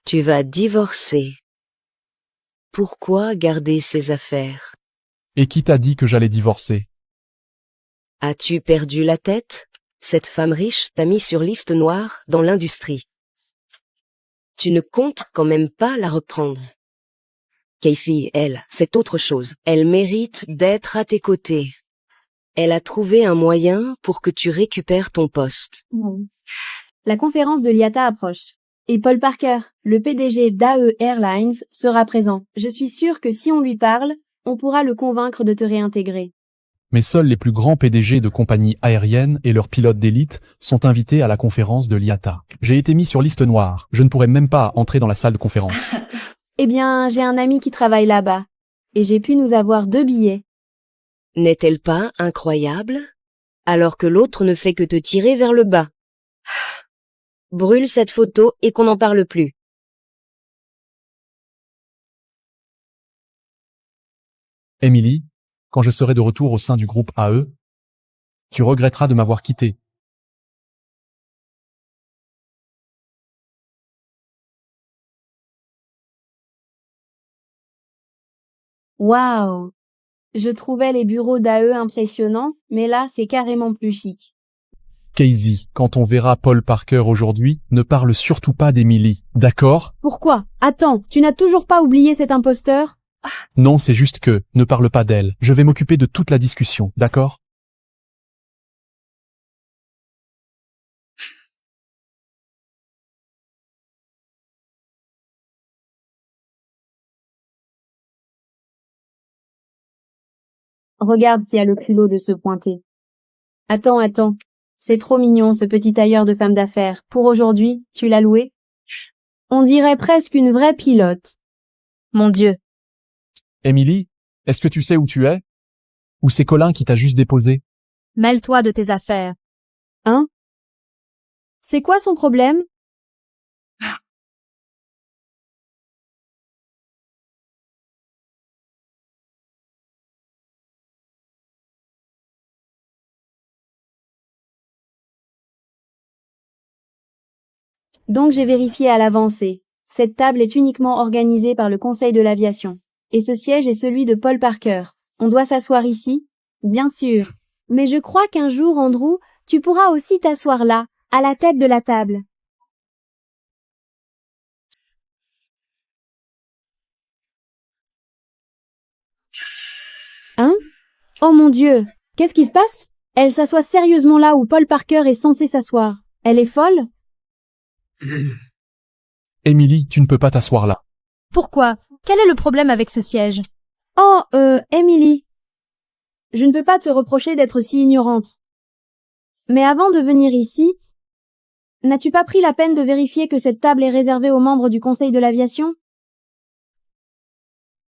J: Tu vas divorcer. Pourquoi garder ces affaires?
D: Et qui t'a dit que j'allais divorcer?
J: As-tu perdu la tête? Cette femme riche t'a mis sur liste noire dans l'industrie. Tu ne comptes quand même pas la reprendre. Casey, elle, c'est autre chose. Elle mérite d'être à tes côtés. Elle a trouvé un moyen pour que tu récupères ton poste.
C: La conférence de l'IATA approche. Et Paul Parker, le PDG d'AE Airlines, sera présent. Je suis sûr que si on lui parle, on pourra le convaincre de te réintégrer.
D: Mais seuls les plus grands PDG de compagnies aériennes et leurs pilotes d'élite sont invités à la conférence de l'IATA. J'ai été mis sur liste noire. Je ne pourrais même pas entrer dans la salle de conférence.
C: Eh bien, j'ai un ami qui travaille là-bas. Et j'ai pu nous avoir 2 billets.
J: N'est-elle pas incroyable? Alors que l'autre ne fait que te tirer vers le bas. Brûle cette photo et qu'on n'en parle plus.
D: Emily, quand je serai de retour au sein du groupe AE, tu regretteras de m'avoir quitté.
C: Waouh! Je trouvais les bureaux d'AE impressionnants, mais là, c'est carrément plus chic.
D: Casey, quand on verra Paul Parker aujourd'hui, ne parle surtout pas d'Emily, d'accord?
C: Pourquoi? Attends, tu n'as toujours pas oublié cet imposteur?
D: Non, c'est juste que, ne parle pas d'elle. Je vais m'occuper de toute la discussion, d'accord?
C: Regarde qui a le culot de se pointer. Attends. C'est trop mignon ce petit tailleur de femme d'affaires. Pour aujourd'hui, tu l'as loué? On dirait presque une vraie pilote.
B: Mon Dieu.
D: Emily, est-ce que tu sais où tu es? Ou c'est Colin qui t'a juste déposé?
B: Mêle-toi de tes affaires.
C: Hein? C'est quoi son problème? Donc j'ai vérifié à l'avancée. Cette table est uniquement organisée par le Conseil de l'aviation. Et ce siège est celui de Paul Parker. On doit s'asseoir ici? Bien sûr. Mais je crois qu'un jour, Andrew, tu pourras aussi t'asseoir là, à la tête de la table. Hein? Oh mon Dieu! Qu'est-ce qui se passe? Elle s'assoit sérieusement là où Paul Parker est censé s'asseoir. Elle est folle?
D: Emily, tu ne peux pas t'asseoir là.
B: Pourquoi? Quel est le problème avec ce siège?
C: Oh, Emily. Je ne peux pas te reprocher d'être si ignorante. Mais avant de venir ici, n'as-tu pas pris la peine de vérifier que cette table est réservée aux membres du Conseil de l'aviation?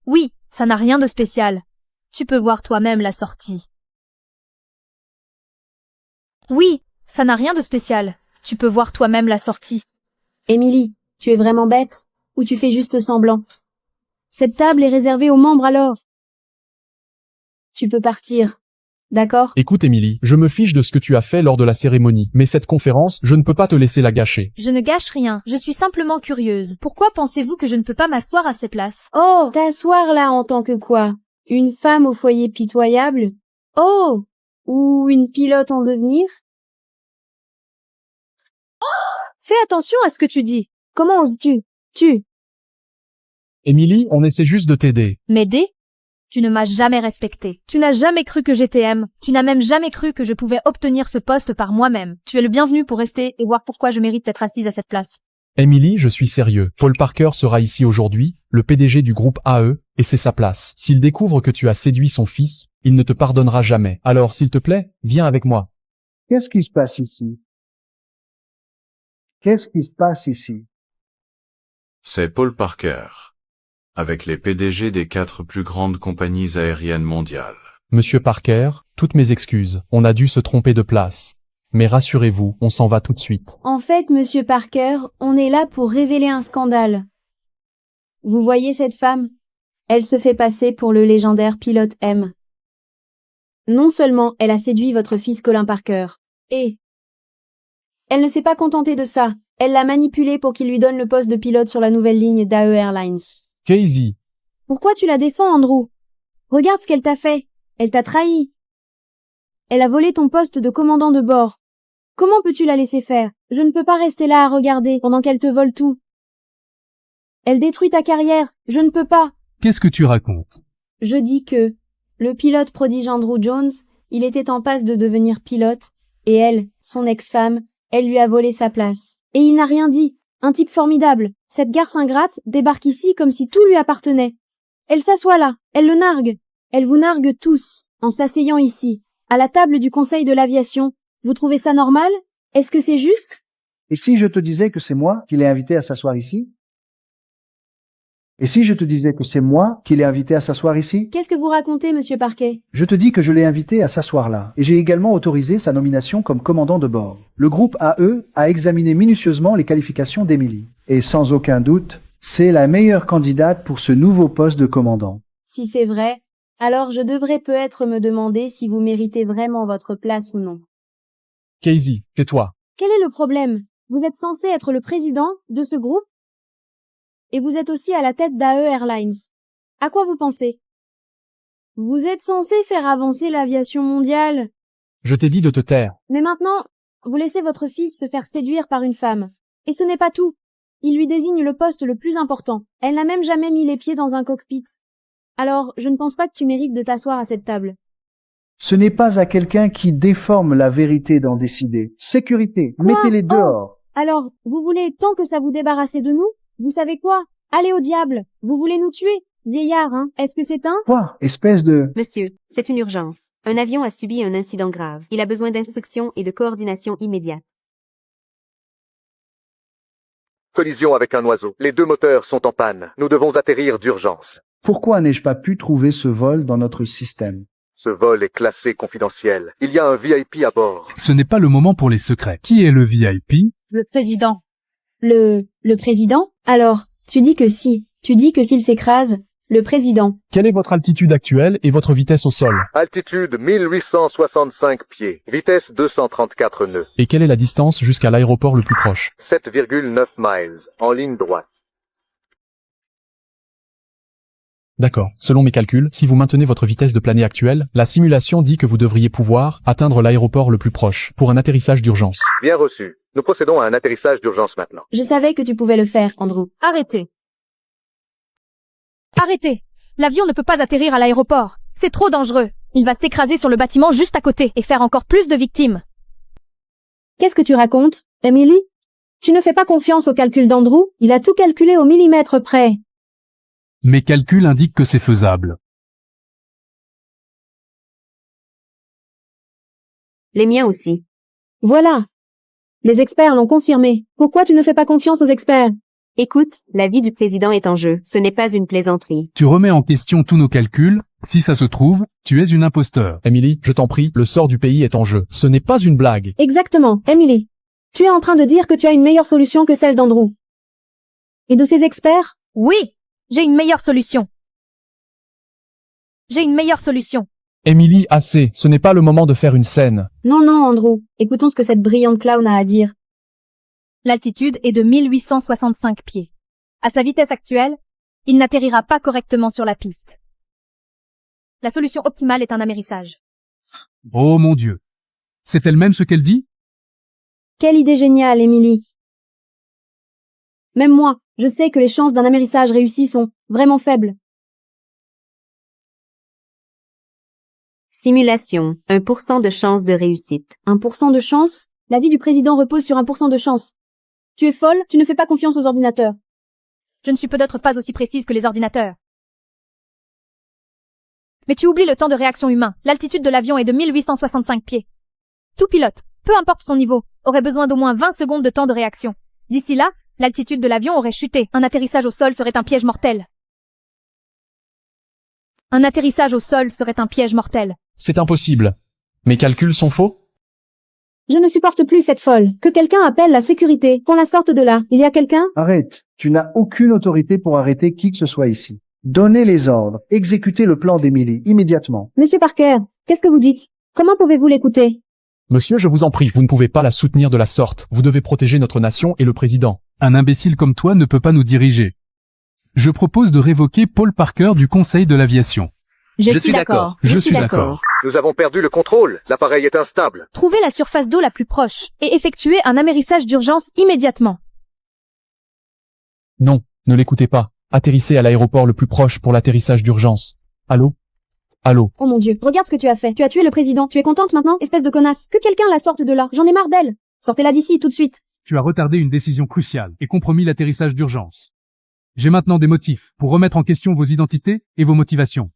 B: Oui, ça n'a rien de spécial. Tu peux voir toi-même la sortie. Oui, ça n'a rien de spécial. Tu peux voir toi-même la sortie.
C: Emily, tu es vraiment bête? Ou tu fais juste semblant? Cette table est réservée aux membres alors. Tu peux partir. D'accord?
D: Écoute Emily, je me fiche de ce que tu as fait lors de la cérémonie, mais cette conférence, je ne peux pas te laisser la gâcher.
B: Je ne gâche rien, je suis simplement curieuse. Pourquoi pensez-vous que je ne peux pas m'asseoir à ces places?
C: Oh, t'asseoir là en tant que quoi? Une femme au foyer pitoyable? Oh! Ou une pilote en devenir?
B: Fais attention à ce que tu dis.
C: Comment oses-tu?
D: Emily, on essaie juste de t'aider.
B: M'aider? Tu ne m'as jamais respecté. Tu n'as jamais cru que j'étais M. Tu n'as même jamais cru que je pouvais obtenir ce poste par moi-même. Tu es le bienvenu pour rester et voir pourquoi je mérite d'être assise à cette place.
D: Emily, je suis sérieux. Paul Parker sera ici aujourd'hui, le PDG du groupe AE, et c'est sa place. S'il découvre que tu as séduit son fils, il ne te pardonnera jamais. Alors, s'il te plaît, viens avec moi.
I: Qu'est-ce qui se passe ici? Qu'est-ce qui se passe ici?
P: C'est Paul Parker, avec les PDG des 4 plus grandes compagnies aériennes mondiales.
D: Monsieur Parker, toutes mes excuses. On a dû se tromper de place. Mais rassurez-vous, on s'en va tout de suite.
C: En fait, Monsieur Parker, on est là pour révéler un scandale. Vous voyez cette femme? Elle se fait passer pour le légendaire pilote M. Non seulement elle a séduit votre fils Colin Parker, et elle ne s'est pas contentée de ça. Elle l'a manipulé pour qu'il lui donne le poste de pilote sur la nouvelle ligne d'AE Airlines.
D: Casey.
C: Pourquoi tu la défends, Andrew? Regarde ce qu'elle t'a fait. Elle t'a trahi. Elle a volé ton poste de commandant de bord. Comment peux-tu la laisser faire? Je ne peux pas rester là à regarder pendant qu'elle te vole tout. Elle détruit ta carrière. Je ne peux pas.
Q: Qu'est-ce que tu racontes?
C: Je dis que le pilote prodige Andrew Jones, il était en passe de devenir pilote, et elle, son ex-femme, elle lui a volé sa place. Et il n'a rien dit. Un type formidable. Cette garce ingrate débarque ici comme si tout lui appartenait. Elle s'assoit là. Elle le nargue. Elle vous nargue tous, en s'asseyant ici, à la table du Conseil de l'aviation. Vous trouvez ça normal? Est-ce que c'est juste?
I: Et si je te disais que c'est moi qui l'ai invité à s'asseoir ici? Et si je te disais que c'est moi qui l'ai invité à s'asseoir ici?
C: Qu'est-ce que vous racontez, monsieur Parquet?
I: Je te dis que je l'ai invité à s'asseoir là, et j'ai également autorisé sa nomination comme commandant de bord. Le groupe AE a examiné minutieusement les qualifications d'Emily. Et sans aucun doute, c'est la meilleure candidate pour ce nouveau poste de commandant.
C: Si c'est vrai, alors je devrais peut-être me demander si vous méritez vraiment votre place ou non.
D: Casey, tais-toi.
C: Quel est le problème? Vous êtes censé être le président de ce groupe? Et vous êtes aussi à la tête d'AE Airlines. À quoi vous pensez? Vous êtes censé faire avancer l'aviation mondiale.
D: Je t'ai dit de te taire.
C: Mais maintenant, vous laissez votre fils se faire séduire par une femme. Et ce n'est pas tout. Il lui désigne le poste le plus important. Elle n'a même jamais mis les pieds dans un cockpit. Alors, je ne pense pas que tu mérites de t'asseoir à cette table.
I: Ce n'est pas à quelqu'un qui déforme la vérité d'en décider. Sécurité, mettez-les dehors.
C: Alors, vous voulez tant que ça vous débarrasser de nous? Vous savez quoi? Allez au diable! Vous voulez nous tuer? Vieillard, hein? Est-ce que c'est un?
I: Quoi? Espèce de...
R: Monsieur, c'est une urgence. Un avion a subi un incident grave. Il a besoin d'instructions et de coordination immédiate.
L: Collision avec un oiseau. Les 2 moteurs sont en panne. Nous devons atterrir d'urgence.
I: Pourquoi n'ai-je pas pu trouver ce vol dans notre système?
L: Ce vol est classé confidentiel. Il y a un VIP à bord.
Q: Ce n'est pas le moment pour les secrets. Qui est le VIP?
C: Le président. Le président? Alors, tu dis que si. Tu dis que s'il s'écrase, le président.
D: Quelle est votre altitude actuelle et votre vitesse au sol?
L: Altitude 1865 pieds. Vitesse 234 nœuds.
D: Et quelle est la distance jusqu'à l'aéroport le plus proche?
L: 7,9 miles. En ligne droite.
D: D'accord. Selon mes calculs, si vous maintenez votre vitesse de planée actuelle, la simulation dit que vous devriez pouvoir atteindre l'aéroport le plus proche pour un atterrissage d'urgence.
L: Bien reçu. Nous procédons à un atterrissage d'urgence maintenant.
C: Je savais que tu pouvais le faire, Andrew.
B: Arrêtez. Arrêtez. L'avion ne peut pas atterrir à l'aéroport. C'est trop dangereux. Il va s'écraser sur le bâtiment juste à côté et faire encore plus de victimes.
C: Qu'est-ce que tu racontes, Emily? Tu ne fais pas confiance au calcul d'Andrew? Il a tout calculé au millimètre près.
Q: Mes calculs indiquent que c'est faisable.
R: Les miens aussi.
C: Voilà. Les experts l'ont confirmé. Pourquoi tu ne fais pas confiance aux experts?
R: Écoute, la vie du président est en jeu. Ce n'est pas une plaisanterie.
Q: Tu remets en question tous nos calculs. Si ça se trouve, tu es une imposteur.
D: Emily, je t'en prie, le sort du pays est en jeu. Ce n'est pas une blague.
C: Exactement, Emily. Tu es en train de dire que tu as une meilleure solution que celle d'Andrew. Et de ces experts?
B: Oui, j'ai une meilleure solution. J'ai une meilleure solution.
D: Emily, assez. Ce n'est pas le moment de faire une scène.
C: Non, Andrew. Écoutons ce que cette brillante clown a à dire.
B: L'altitude est de 1865 pieds. À sa vitesse actuelle, il n'atterrira pas correctement sur la piste. La solution optimale est un amérissage.
Q: Oh mon Dieu. C'est elle-même ce qu'elle dit?
C: Quelle idée géniale, Emily. Même moi, je sais que les chances d'un amérissage réussi sont vraiment faibles.
R: Simulation. 1% de chance de réussite.
C: 1% de chance? La vie du président repose sur 1% de chance. Tu es folle? Tu ne fais pas confiance aux ordinateurs.
B: Je ne suis peut-être pas aussi précise que les ordinateurs. Mais tu oublies le temps de réaction humain. L'altitude de l'avion est de 1865 pieds. Tout pilote, peu importe son niveau, aurait besoin d'au moins 20 secondes de temps de réaction. D'ici là, l'altitude de l'avion aurait chuté. Un atterrissage au sol serait un piège mortel. Un atterrissage au sol serait un piège mortel.
D: C'est impossible. Mes calculs sont faux?
C: Je ne supporte plus cette folle. Que quelqu'un appelle la sécurité, qu'on la sorte de là. Il y a quelqu'un?
I: Arrête. Tu n'as aucune autorité pour arrêter qui que ce soit ici. Donnez les ordres. Exécutez le plan d'Emily, immédiatement.
C: Monsieur Parker, qu'est-ce que vous dites? Comment pouvez-vous l'écouter?
D: Monsieur, je vous en prie, vous ne pouvez pas la soutenir de la sorte. Vous devez protéger notre nation et le président.
Q: Un imbécile comme toi ne peut pas nous diriger. Je propose de révoquer Paul Parker du Conseil de l'aviation.
B: Je suis d'accord.
Q: Je suis d'accord.
L: Nous avons perdu le contrôle. L'appareil est instable.
B: Trouvez la surface d'eau la plus proche et effectuez un amérissage d'urgence immédiatement.
D: Non, ne l'écoutez pas. Atterrissez à l'aéroport le plus proche pour l'atterrissage d'urgence. Allô? Allô?
C: Oh mon Dieu, regarde ce que tu as fait. Tu as tué le président. Tu es contente maintenant, espèce de connasse? Que quelqu'un la sorte de là. J'en ai marre d'elle. Sortez-la d'ici tout de suite.
Q: Tu as retardé une décision cruciale et compromis l'atterrissage d'urgence. J'ai maintenant des motifs pour remettre en question vos identités et vos motivations.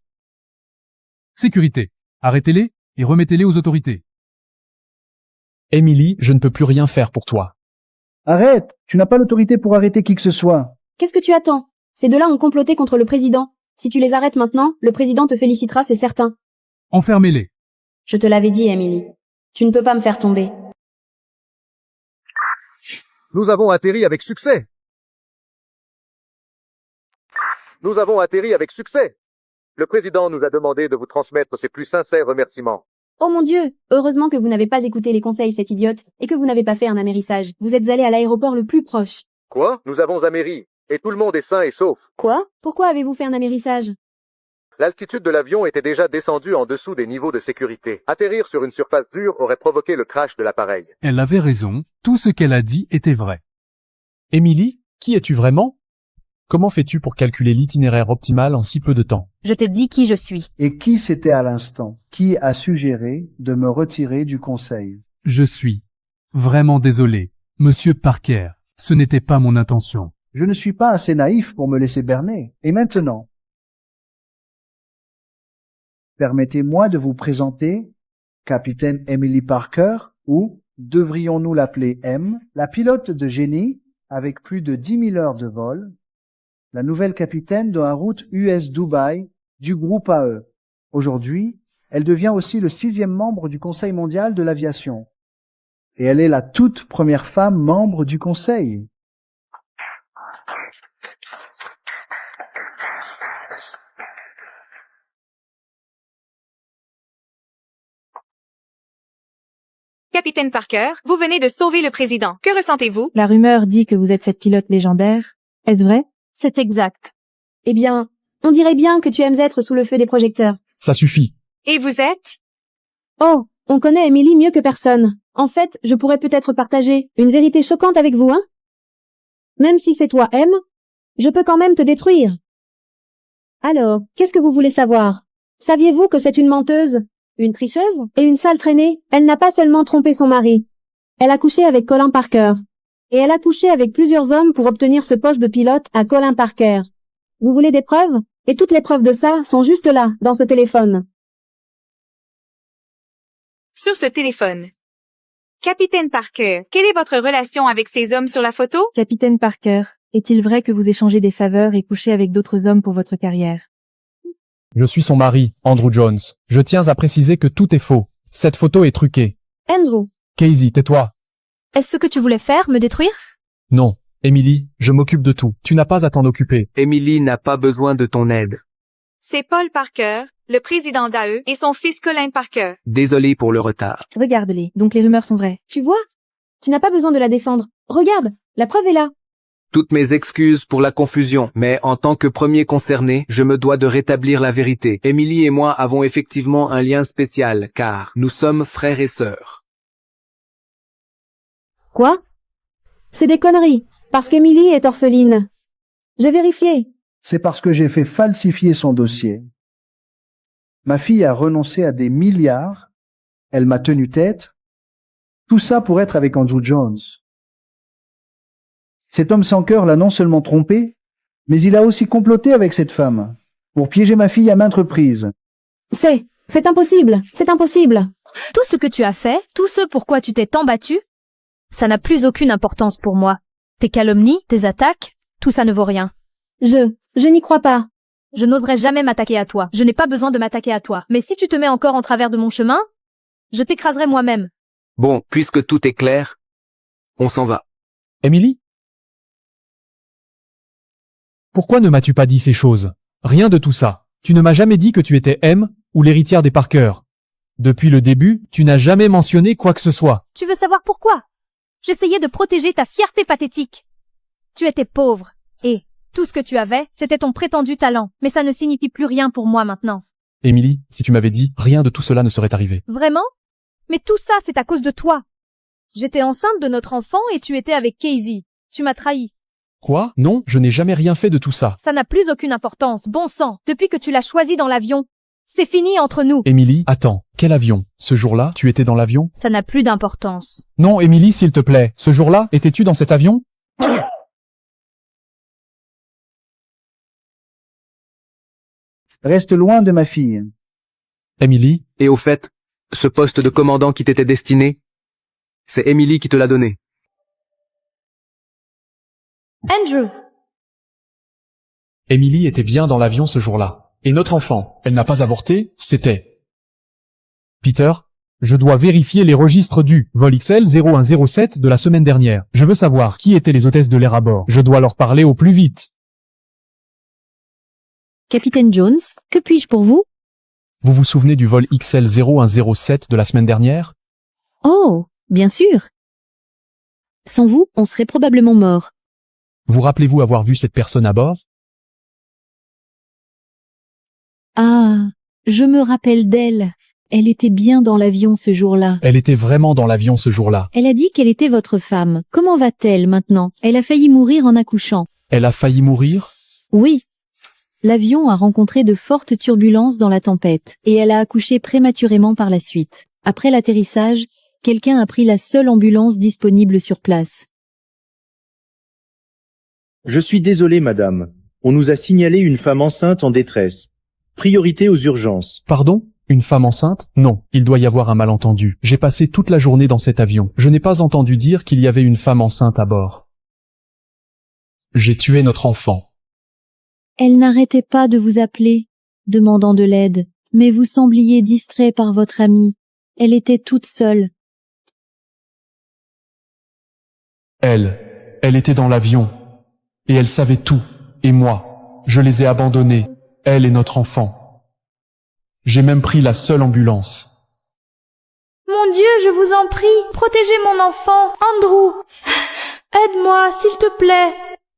Q: Sécurité. Arrêtez-les et remettez-les aux autorités.
D: Emily, je ne peux plus rien faire pour toi.
I: Arrête! Tu n'as pas l'autorité pour arrêter qui que ce soit.
C: Qu'est-ce que tu attends? Ces deux-là ont comploté contre le président. Si tu les arrêtes maintenant, le président te félicitera, c'est certain.
Q: Enfermez-les.
C: Je te l'avais dit, Emily. Tu ne peux pas me faire tomber.
L: Nous avons atterri avec succès. Nous avons atterri avec succès. Le président nous a demandé de vous transmettre ses plus sincères remerciements.
C: Oh mon Dieu! Heureusement que vous n'avez pas écouté les conseils, cette idiote, et que vous n'avez pas fait un amérissage. Vous êtes allé à l'aéroport le plus proche.
L: Quoi? Nous avons améri. Et tout le monde est sain et sauf.
C: Quoi? Pourquoi avez-vous fait un amérissage?
L: L'altitude de l'avion était déjà descendue en dessous des niveaux de sécurité. Atterrir sur une surface dure aurait provoqué le crash de l'appareil.
Q: Elle avait raison. Tout ce qu'elle a dit était vrai.
D: Emily, qui es-tu vraiment? Comment fais-tu pour calculer l'itinéraire optimal en si peu de temps?
B: Je t'ai dit qui je suis.
I: Et qui c'était à l'instant? Qui a suggéré de me retirer du conseil?
Q: Je suis vraiment désolé, Monsieur Parker. Ce n'était pas mon intention.
I: Je ne suis pas assez naïf pour me laisser berner. Et maintenant? Permettez-moi de vous présenter Capitaine Emily Parker, ou devrions-nous l'appeler M, la pilote de génie avec plus de 10 000 heures de vol, la nouvelle capitaine de la route US Dubaï du groupe AE. Aujourd'hui, elle devient aussi le 6e membre du Conseil mondial de l'aviation. Et elle est la toute première femme membre du Conseil.
K: Capitaine Parker, vous venez de sauver le président. Que ressentez-vous?
F: La rumeur dit que vous êtes cette pilote légendaire. Est-ce vrai?
B: C'est exact.
C: Eh bien, on dirait bien que tu aimes être sous le feu des projecteurs.
D: Ça suffit.
K: Et vous êtes?
C: Oh, on connaît Emily mieux que personne. En fait, je pourrais peut-être partager une vérité choquante avec vous, hein? Même si c'est toi, M, je peux quand même te détruire. Alors, qu'est-ce que vous voulez savoir? Saviez-vous que c'est une menteuse, une tricheuse et une sale traînée? Elle n'a pas seulement trompé son mari. Elle a couché avec Colin Parker. Et elle a couché avec plusieurs hommes pour obtenir ce poste de pilote à Colin Parker. Vous voulez des preuves? Et toutes les preuves de ça sont juste là, dans ce téléphone.
K: Sur ce téléphone. Capitaine Parker, quelle est votre relation avec ces hommes sur la photo?
F: Capitaine Parker, est-il vrai que vous échangez des faveurs et couchez avec d'autres hommes pour votre carrière?
D: Je suis son mari, Andrew Jones. Je tiens à préciser que tout est faux. Cette photo est truquée.
C: Andrew.
D: Casey, tais-toi.
B: Est-ce ce que tu voulais faire, me détruire?
D: Non. Emily, je m'occupe de tout. Tu n'as pas à t'en occuper.
H: Emily n'a pas besoin de ton aide.
K: C'est Paul Parker, le président d'AE, et son fils Colin Parker.
H: Désolé pour le retard.
F: Regarde-les, donc les rumeurs sont vraies.
C: Tu vois? Tu n'as pas besoin de la défendre. Regarde, la preuve est là.
H: Toutes mes excuses pour la confusion, mais en tant que premier concerné, je me dois de rétablir la vérité. Emily et moi avons effectivement un lien spécial, car nous sommes frères et sœurs.
C: Quoi? C'est des conneries, parce qu'Emily est orpheline. J'ai vérifié.
I: C'est parce que j'ai fait falsifier son dossier. Ma fille a renoncé à des milliards. Elle m'a tenu tête. Tout ça pour être avec Andrew Jones. Cet homme sans cœur l'a non seulement trompé, mais il a aussi comploté avec cette femme, pour piéger ma fille à maintes reprises.
C: C'est impossible, c'est impossible.
B: Tout ce que tu as fait, tout ce pourquoi tu t'es tant battu, ça n'a plus aucune importance pour moi. Tes calomnies, tes attaques, tout ça ne vaut rien.
C: Je n'y crois pas.
B: Je n'oserais jamais m'attaquer à toi. Je n'ai pas besoin de m'attaquer à toi. Mais si tu te mets encore en travers de mon chemin, je t'écraserai moi-même.
H: Bon, puisque tout est clair, on s'en va.
D: Emily? Pourquoi ne m'as-tu pas dit ces choses? Rien de tout ça. Tu ne m'as jamais dit que tu étais M ou l'héritière des Parker. Depuis le début, tu n'as jamais mentionné quoi que ce soit.
B: Tu veux savoir pourquoi? J'essayais de protéger ta fierté pathétique. Tu étais pauvre, et tout ce que tu avais, c'était ton prétendu talent. Mais ça ne signifie plus rien pour moi maintenant.
D: Emily, si tu m'avais dit, rien de tout cela ne serait arrivé.
B: Vraiment? Mais tout ça, c'est à cause de toi. J'étais enceinte de notre enfant et tu étais avec Casey. Tu m'as trahi.
D: Quoi? Non, je n'ai jamais rien fait de tout ça.
B: Ça n'a plus aucune importance, bon sang, depuis que tu l'as choisi dans l'avion. C'est fini entre nous.
D: Emily, attends, quel avion? Ce jour-là, tu étais dans l'avion?
B: Ça n'a plus d'importance.
D: Non, Emily, s'il te plaît, ce jour-là, étais-tu dans cet avion?
I: Reste loin de ma fille.
D: Emily?
H: Et au fait, ce poste de commandant qui t'était destiné, c'est Emily qui te l'a donné.
B: Andrew!
D: Emily était bien dans l'avion ce jour-là. Et notre enfant, elle n'a pas avorté, c'était... Peter, je dois vérifier les registres du vol XL 0107 de la semaine dernière. Je veux savoir qui étaient les hôtesses de l'air à bord. Je dois leur parler au plus vite.
F: Capitaine Jones, que puis-je pour vous?
D: Vous vous souvenez du vol XL 0107 de la semaine dernière?
F: Oh, bien sûr. Sans vous, on serait probablement mort.
D: Vous rappelez-vous avoir vu cette personne à bord?
F: Ah, je me rappelle d'elle. Elle était bien dans l'avion ce jour-là.
D: Elle était vraiment dans l'avion ce jour-là.
F: Elle a dit qu'elle était votre femme. Comment va-t-elle maintenant? Elle a failli mourir en accouchant.
D: Elle a failli mourir?
F: Oui. L'avion a rencontré de fortes turbulences dans la tempête, et elle a accouché prématurément par la suite. Après l'atterrissage, quelqu'un a pris la seule ambulance disponible sur place.
G: Je suis désolé, madame. On nous a signalé une femme enceinte en détresse. Priorité aux urgences.
D: Pardon? Une femme enceinte? Non, il doit y avoir un malentendu. J'ai passé toute la journée dans cet avion. Je n'ai pas entendu dire qu'il y avait une femme enceinte à bord. J'ai tué notre enfant.
F: Elle n'arrêtait pas de vous appeler, demandant de l'aide, mais vous sembliez distrait par votre amie. Elle était toute seule.
D: Elle était dans l'avion. Et elle savait tout. Et moi, je les ai abandonnés, elle et notre enfant. J'ai même pris la seule ambulance.
B: Mon Dieu, je vous en prie, protégez mon enfant, Andrew. Aide-moi, s'il te plaît.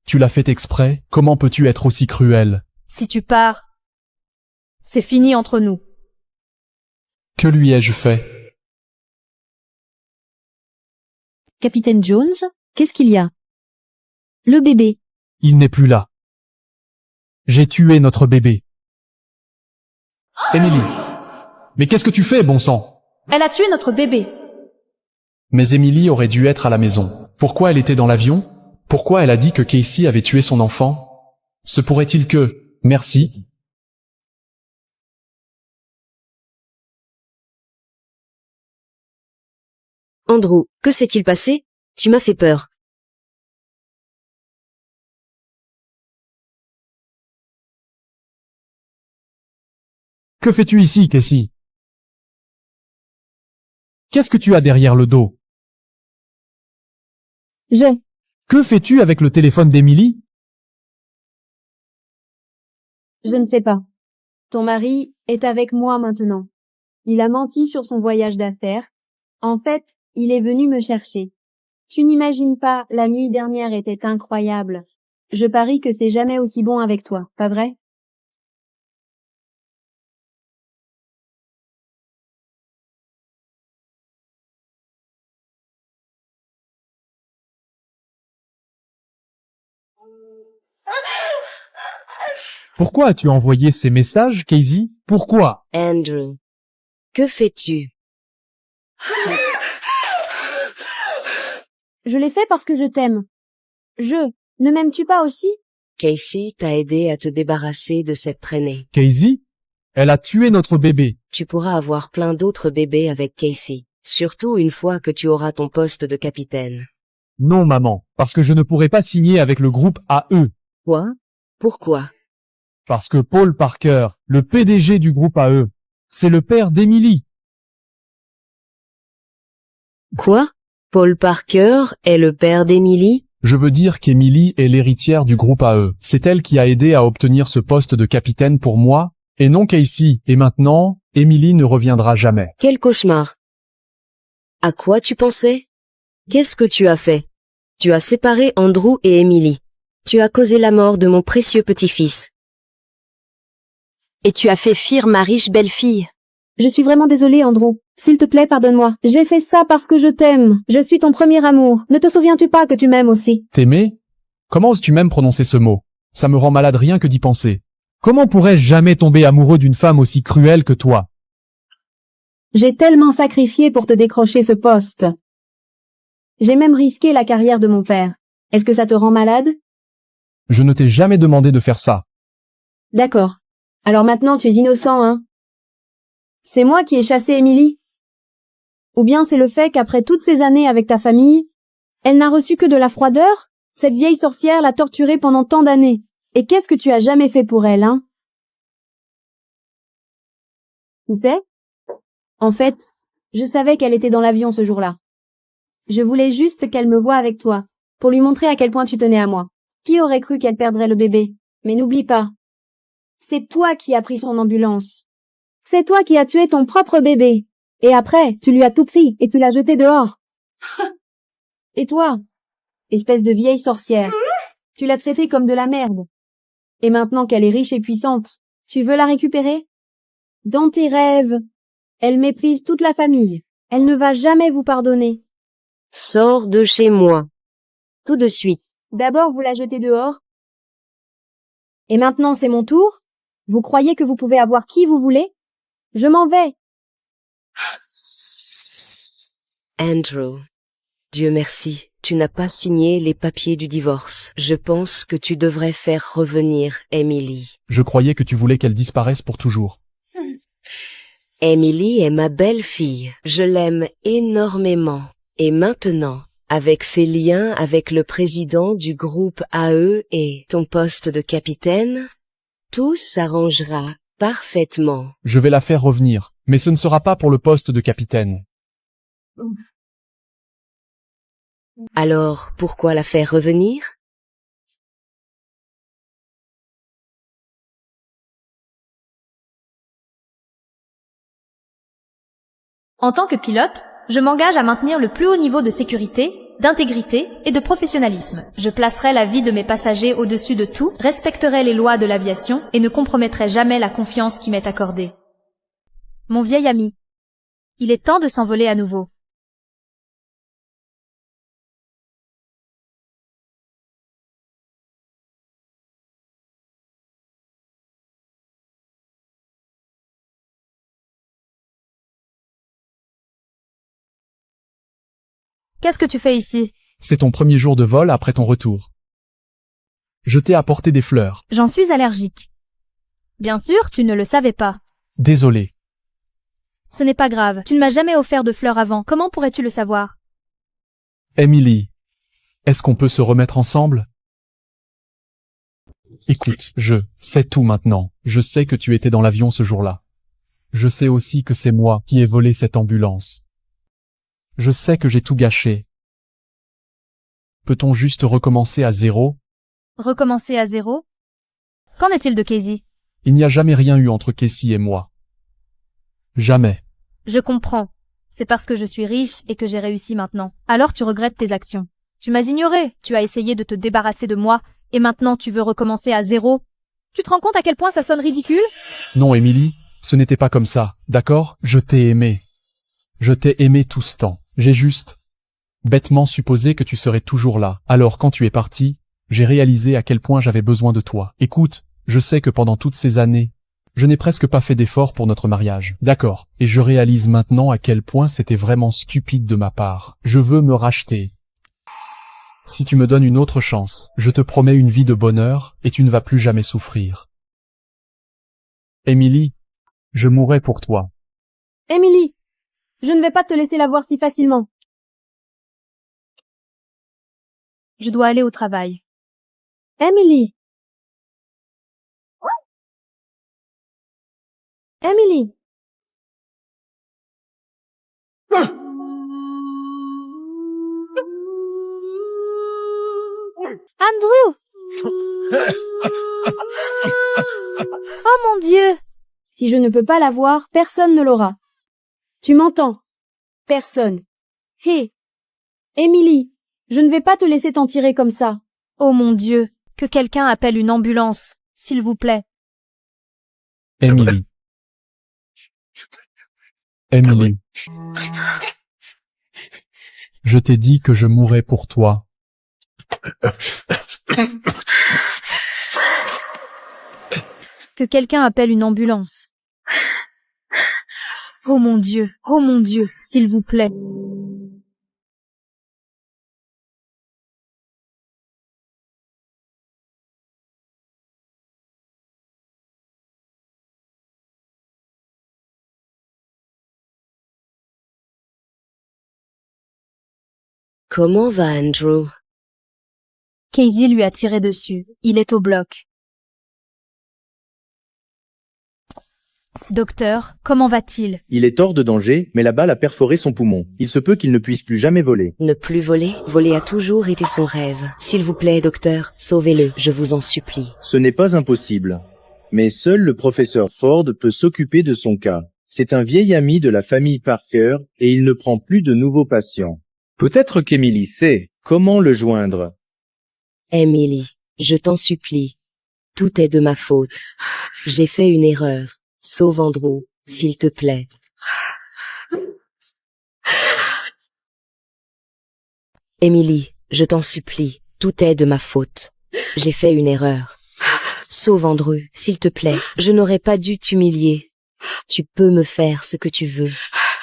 D: Tu l'as fait exprès? Comment peux-tu être aussi cruel?
B: Si tu pars, c'est fini entre nous.
D: Que lui ai-je fait?
F: Capitaine Jones, qu'est-ce qu'il y a? Le bébé.
D: Il n'est plus là. J'ai tué notre bébé. Emily. Mais qu'est-ce que tu fais, bon sang?
B: Elle a tué notre bébé.
D: Mais Emily aurait dû être à la maison. Pourquoi elle était dans l'avion? Pourquoi elle a dit que Casey avait tué son enfant? Se pourrait-il que... Merci.
J: Andrew, que s'est-il passé? Tu m'as fait peur.
D: Que fais-tu ici, Casey? Qu'est-ce que tu as derrière le dos? Que fais-tu avec le téléphone d'Emily?
C: Je ne sais pas. Ton mari est avec moi maintenant. Il a menti sur son voyage d'affaires. En fait, il est venu me chercher. Tu n'imagines pas, la nuit dernière était incroyable. Je parie que c'est jamais aussi bon avec toi, pas vrai?
D: Pourquoi as-tu envoyé ces messages, Casey? Pourquoi?
J: Andrew, que fais-tu?
C: Je l'ai fait parce que je t'aime. Ne m'aimes-tu pas aussi?
J: Casey t'a aidé à te débarrasser de cette traînée.
D: Casey? Elle a tué notre bébé.
J: Tu pourras avoir plein d'autres bébés avec Casey, surtout une fois que tu auras ton poste de capitaine.
D: Non, maman, parce que je ne pourrai pas signer avec le groupe AE.
J: Quoi? Pourquoi?
D: Parce que Paul Parker, le PDG du groupe AE, c'est le père d'Emily.
J: Quoi? Paul Parker est le père d'Emily?
D: Je veux dire qu'Emily est l'héritière du groupe AE. C'est elle qui a aidé à obtenir ce poste de capitaine pour moi, et non Casey. Et maintenant, Emily ne reviendra jamais.
J: Quel cauchemar! À quoi tu pensais? Qu'est-ce que tu as fait? Tu as séparé Andrew et Emily. Tu as causé la mort de mon précieux petit-fils. Et tu as fait fuir ma riche belle-fille.
C: Je suis vraiment désolée, Andrew. S'il te plaît, pardonne-moi. J'ai fait ça parce que je t'aime. Je suis ton premier amour. Ne te souviens-tu pas que tu m'aimes aussi?
D: T'aimer? Comment oses-tu même prononcer ce mot? Ça me rend malade rien que d'y penser. Comment pourrais-je jamais tomber amoureux d'une femme aussi cruelle que toi?
C: J'ai tellement sacrifié pour te décrocher ce poste. J'ai même risqué la carrière de mon père. Est-ce que ça te rend malade?
D: Je ne t'ai jamais demandé de faire ça.
C: D'accord. Alors maintenant tu es innocent, hein? C'est moi qui ai chassé Emily? Ou bien c'est le fait qu'après toutes ces années avec ta famille, elle n'a reçu que de la froideur? Cette vieille sorcière l'a torturée pendant tant d'années. Et qu'est-ce que tu as jamais fait pour elle, hein? Tu sais? En fait, je savais qu'elle était dans l'avion ce jour-là. Je voulais juste qu'elle me voie avec toi, pour lui montrer à quel point tu tenais à moi. Qui aurait cru qu'elle perdrait le bébé? Mais n'oublie pas. C'est toi qui as pris son ambulance. C'est toi qui as tué ton propre bébé. Et après, tu lui as tout pris et tu l'as jeté dehors. Et toi, espèce de vieille sorcière, tu l'as traitée comme de la merde. Et maintenant qu'elle est riche et puissante, tu veux la récupérer? Dans tes rêves, elle méprise toute la famille. Elle ne va jamais vous pardonner.
J: Sors de chez moi. Tout de suite.
C: D'abord vous la jetez dehors. Et maintenant c'est mon tour? Vous croyez que vous pouvez avoir qui vous voulez? Je m'en vais.
J: Andrew, Dieu merci, tu n'as pas signé les papiers du divorce. Je pense que tu devrais faire revenir Emily.
D: Je croyais que tu voulais qu'elle disparaisse pour toujours.
J: Emily est ma belle-fille. Je l'aime énormément. Et maintenant, avec ses liens avec le président du groupe AE et ton poste de capitaine, tout s'arrangera parfaitement.
D: Je vais la faire revenir, mais ce ne sera pas pour le poste de capitaine.
J: Alors, pourquoi la faire revenir?
B: En tant que pilote, je m'engage à maintenir le plus haut niveau de sécurité, d'intégrité et de professionnalisme. Je placerai la vie de mes passagers au-dessus de tout, respecterai les lois de l'aviation et ne compromettrai jamais la confiance qui m'est accordée. Mon vieil ami, il est temps de s'envoler à nouveau. Qu'est-ce que tu fais ici?
D: C'est ton premier jour de vol après ton retour. Je t'ai apporté des fleurs.
B: J'en suis allergique. Bien sûr, tu ne le savais pas.
D: Désolé.
B: Ce n'est pas grave, tu ne m'as jamais offert de fleurs avant, comment pourrais-tu le savoir?
D: Emily, est-ce qu'on peut se remettre ensemble? Écoute, je sais tout maintenant. Je sais que tu étais dans l'avion ce jour-là. Je sais aussi que c'est moi qui ai volé cette ambulance. Je sais que j'ai tout gâché. Peut-on juste recommencer à zéro?
B: Recommencer à zéro? Qu'en est-il de Casey?
D: Il n'y a jamais rien eu entre Casey et moi. Jamais.
B: Je comprends. C'est parce que je suis riche et que j'ai réussi maintenant. Alors tu regrettes tes actions. Tu m'as ignoré, tu as essayé de te débarrasser de moi, et maintenant tu veux recommencer à zéro. Tu te rends compte à quel point ça sonne ridicule?
D: Non, Emily, ce n'était pas comme ça, d'accord? Je t'ai aimé. Je t'ai aimé tout ce temps. J'ai juste bêtement supposé que tu serais toujours là. Alors quand tu es parti, j'ai réalisé à quel point j'avais besoin de toi. Écoute, je sais que pendant toutes ces années, je n'ai presque pas fait d'efforts pour notre mariage. D'accord. Et je réalise maintenant à quel point c'était vraiment stupide de ma part. Je veux me racheter. Si tu me donnes une autre chance, je te promets une vie de bonheur et tu ne vas plus jamais souffrir. Emily, je mourrai pour toi.
C: Emily, je ne vais pas te laisser la voir si facilement.
B: Je dois aller au travail.
C: Emily. Emily.
B: Andrew! Oh mon Dieu!
C: Si je ne peux pas la voir, personne ne l'aura. Tu m'entends? Personne. Hé! Emily, je ne vais pas te laisser t'en tirer comme ça.
B: Oh mon Dieu! Que quelqu'un appelle une ambulance, s'il vous plaît.
D: Emily. Emily. Je t'ai dit que je mourrais pour toi.
B: Que quelqu'un appelle une ambulance. Oh mon Dieu, s'il vous plaît.
J: Comment va Andrew?
B: Casey lui a tiré dessus. Il est au bloc. Docteur, comment va-t-il?
S: Il est hors de danger, mais la balle a perforé son poumon. Il se peut qu'il ne puisse plus jamais voler.
J: Ne plus voler? Voler a toujours été son rêve. S'il vous plaît, docteur, sauvez-le, je vous en supplie.
S: Ce n'est pas impossible. Mais seul le professeur Ford peut s'occuper de son cas. C'est un vieil ami de la famille Parker et il ne prend plus de nouveaux patients. Peut-être qu'Emily sait comment le joindre.
J: Emily, je t'en supplie. Tout est de ma faute. J'ai fait une erreur. Sauve Andrew, s'il te plaît. Emily, je t'en supplie. Tout est de ma faute. J'ai fait une erreur. Sauve Andrew, s'il te plaît. Je n'aurais pas dû t'humilier. Tu peux me faire ce que tu veux.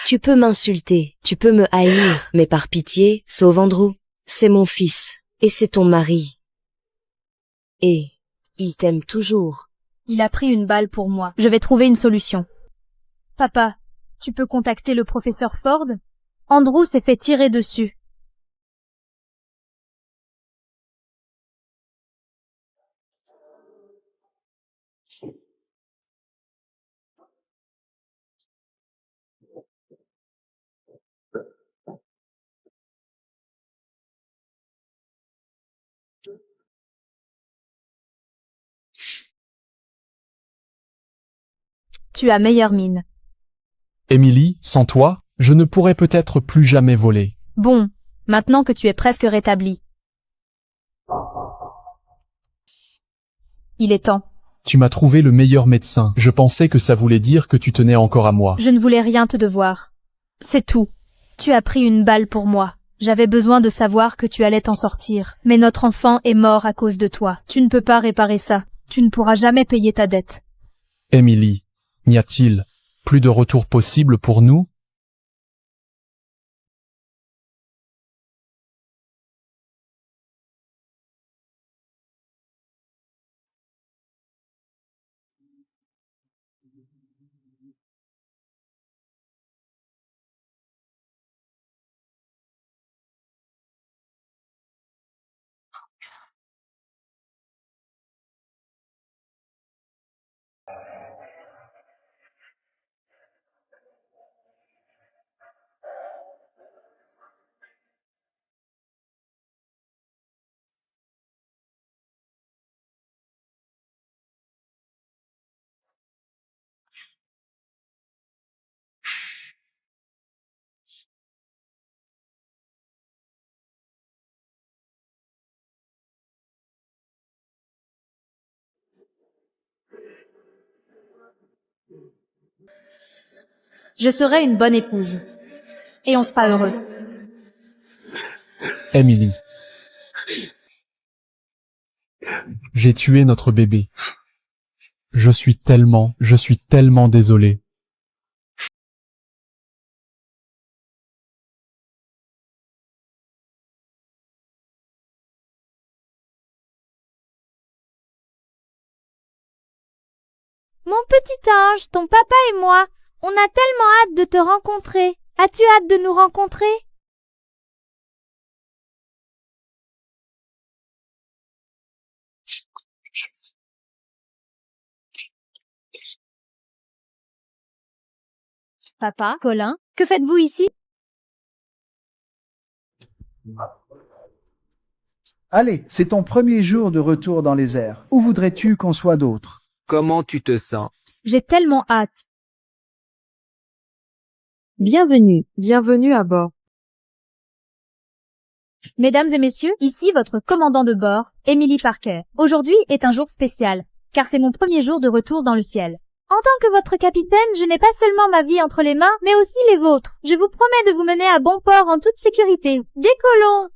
J: Tu peux m'insulter, tu peux me haïr, mais par pitié, sauve Andrew. C'est mon fils, et c'est ton mari. Et il t'aime toujours.
B: Il a pris une balle pour moi. Je vais trouver une solution. Papa, tu peux contacter le professeur Ford? Andrew s'est fait tirer dessus. Tu as meilleure mine.
D: Emily, sans toi, je ne pourrais peut-être plus jamais voler.
B: Bon, maintenant que tu es presque rétabli. Il est temps.
D: Tu m'as trouvé le meilleur médecin. Je pensais que ça voulait dire que tu tenais encore à moi.
B: Je ne voulais rien te devoir. C'est tout. Tu as pris une balle pour moi. J'avais besoin de savoir que tu allais t'en sortir. Mais notre enfant est mort à cause de toi. Tu ne peux pas réparer ça. Tu ne pourras jamais payer ta dette.
D: Emily, n'y a-t-il plus de retour possible pour nous?
B: Je serai une bonne épouse. Et on sera heureux.
D: Emily. J'ai tué notre bébé. Je suis tellement désolé.
O: Mon petit ange, ton papa et moi, on a tellement hâte de te rencontrer. As-tu hâte de nous rencontrer?
B: Papa, Colin, que faites-vous ici?
I: Allez, c'est ton premier jour de retour dans les airs. Où voudrais-tu qu'on soit d'autre?
H: Comment tu te sens?
B: J'ai tellement hâte.
F: Bienvenue.
T: Bienvenue à bord.
B: Mesdames et messieurs, ici votre commandant de bord, Emily Parker. Aujourd'hui est un jour spécial, car c'est mon premier jour de retour dans le ciel.
O: En tant que votre capitaine, je n'ai pas seulement ma vie entre les mains, mais aussi les vôtres. Je vous promets de vous mener à bon port en toute sécurité. Décollons!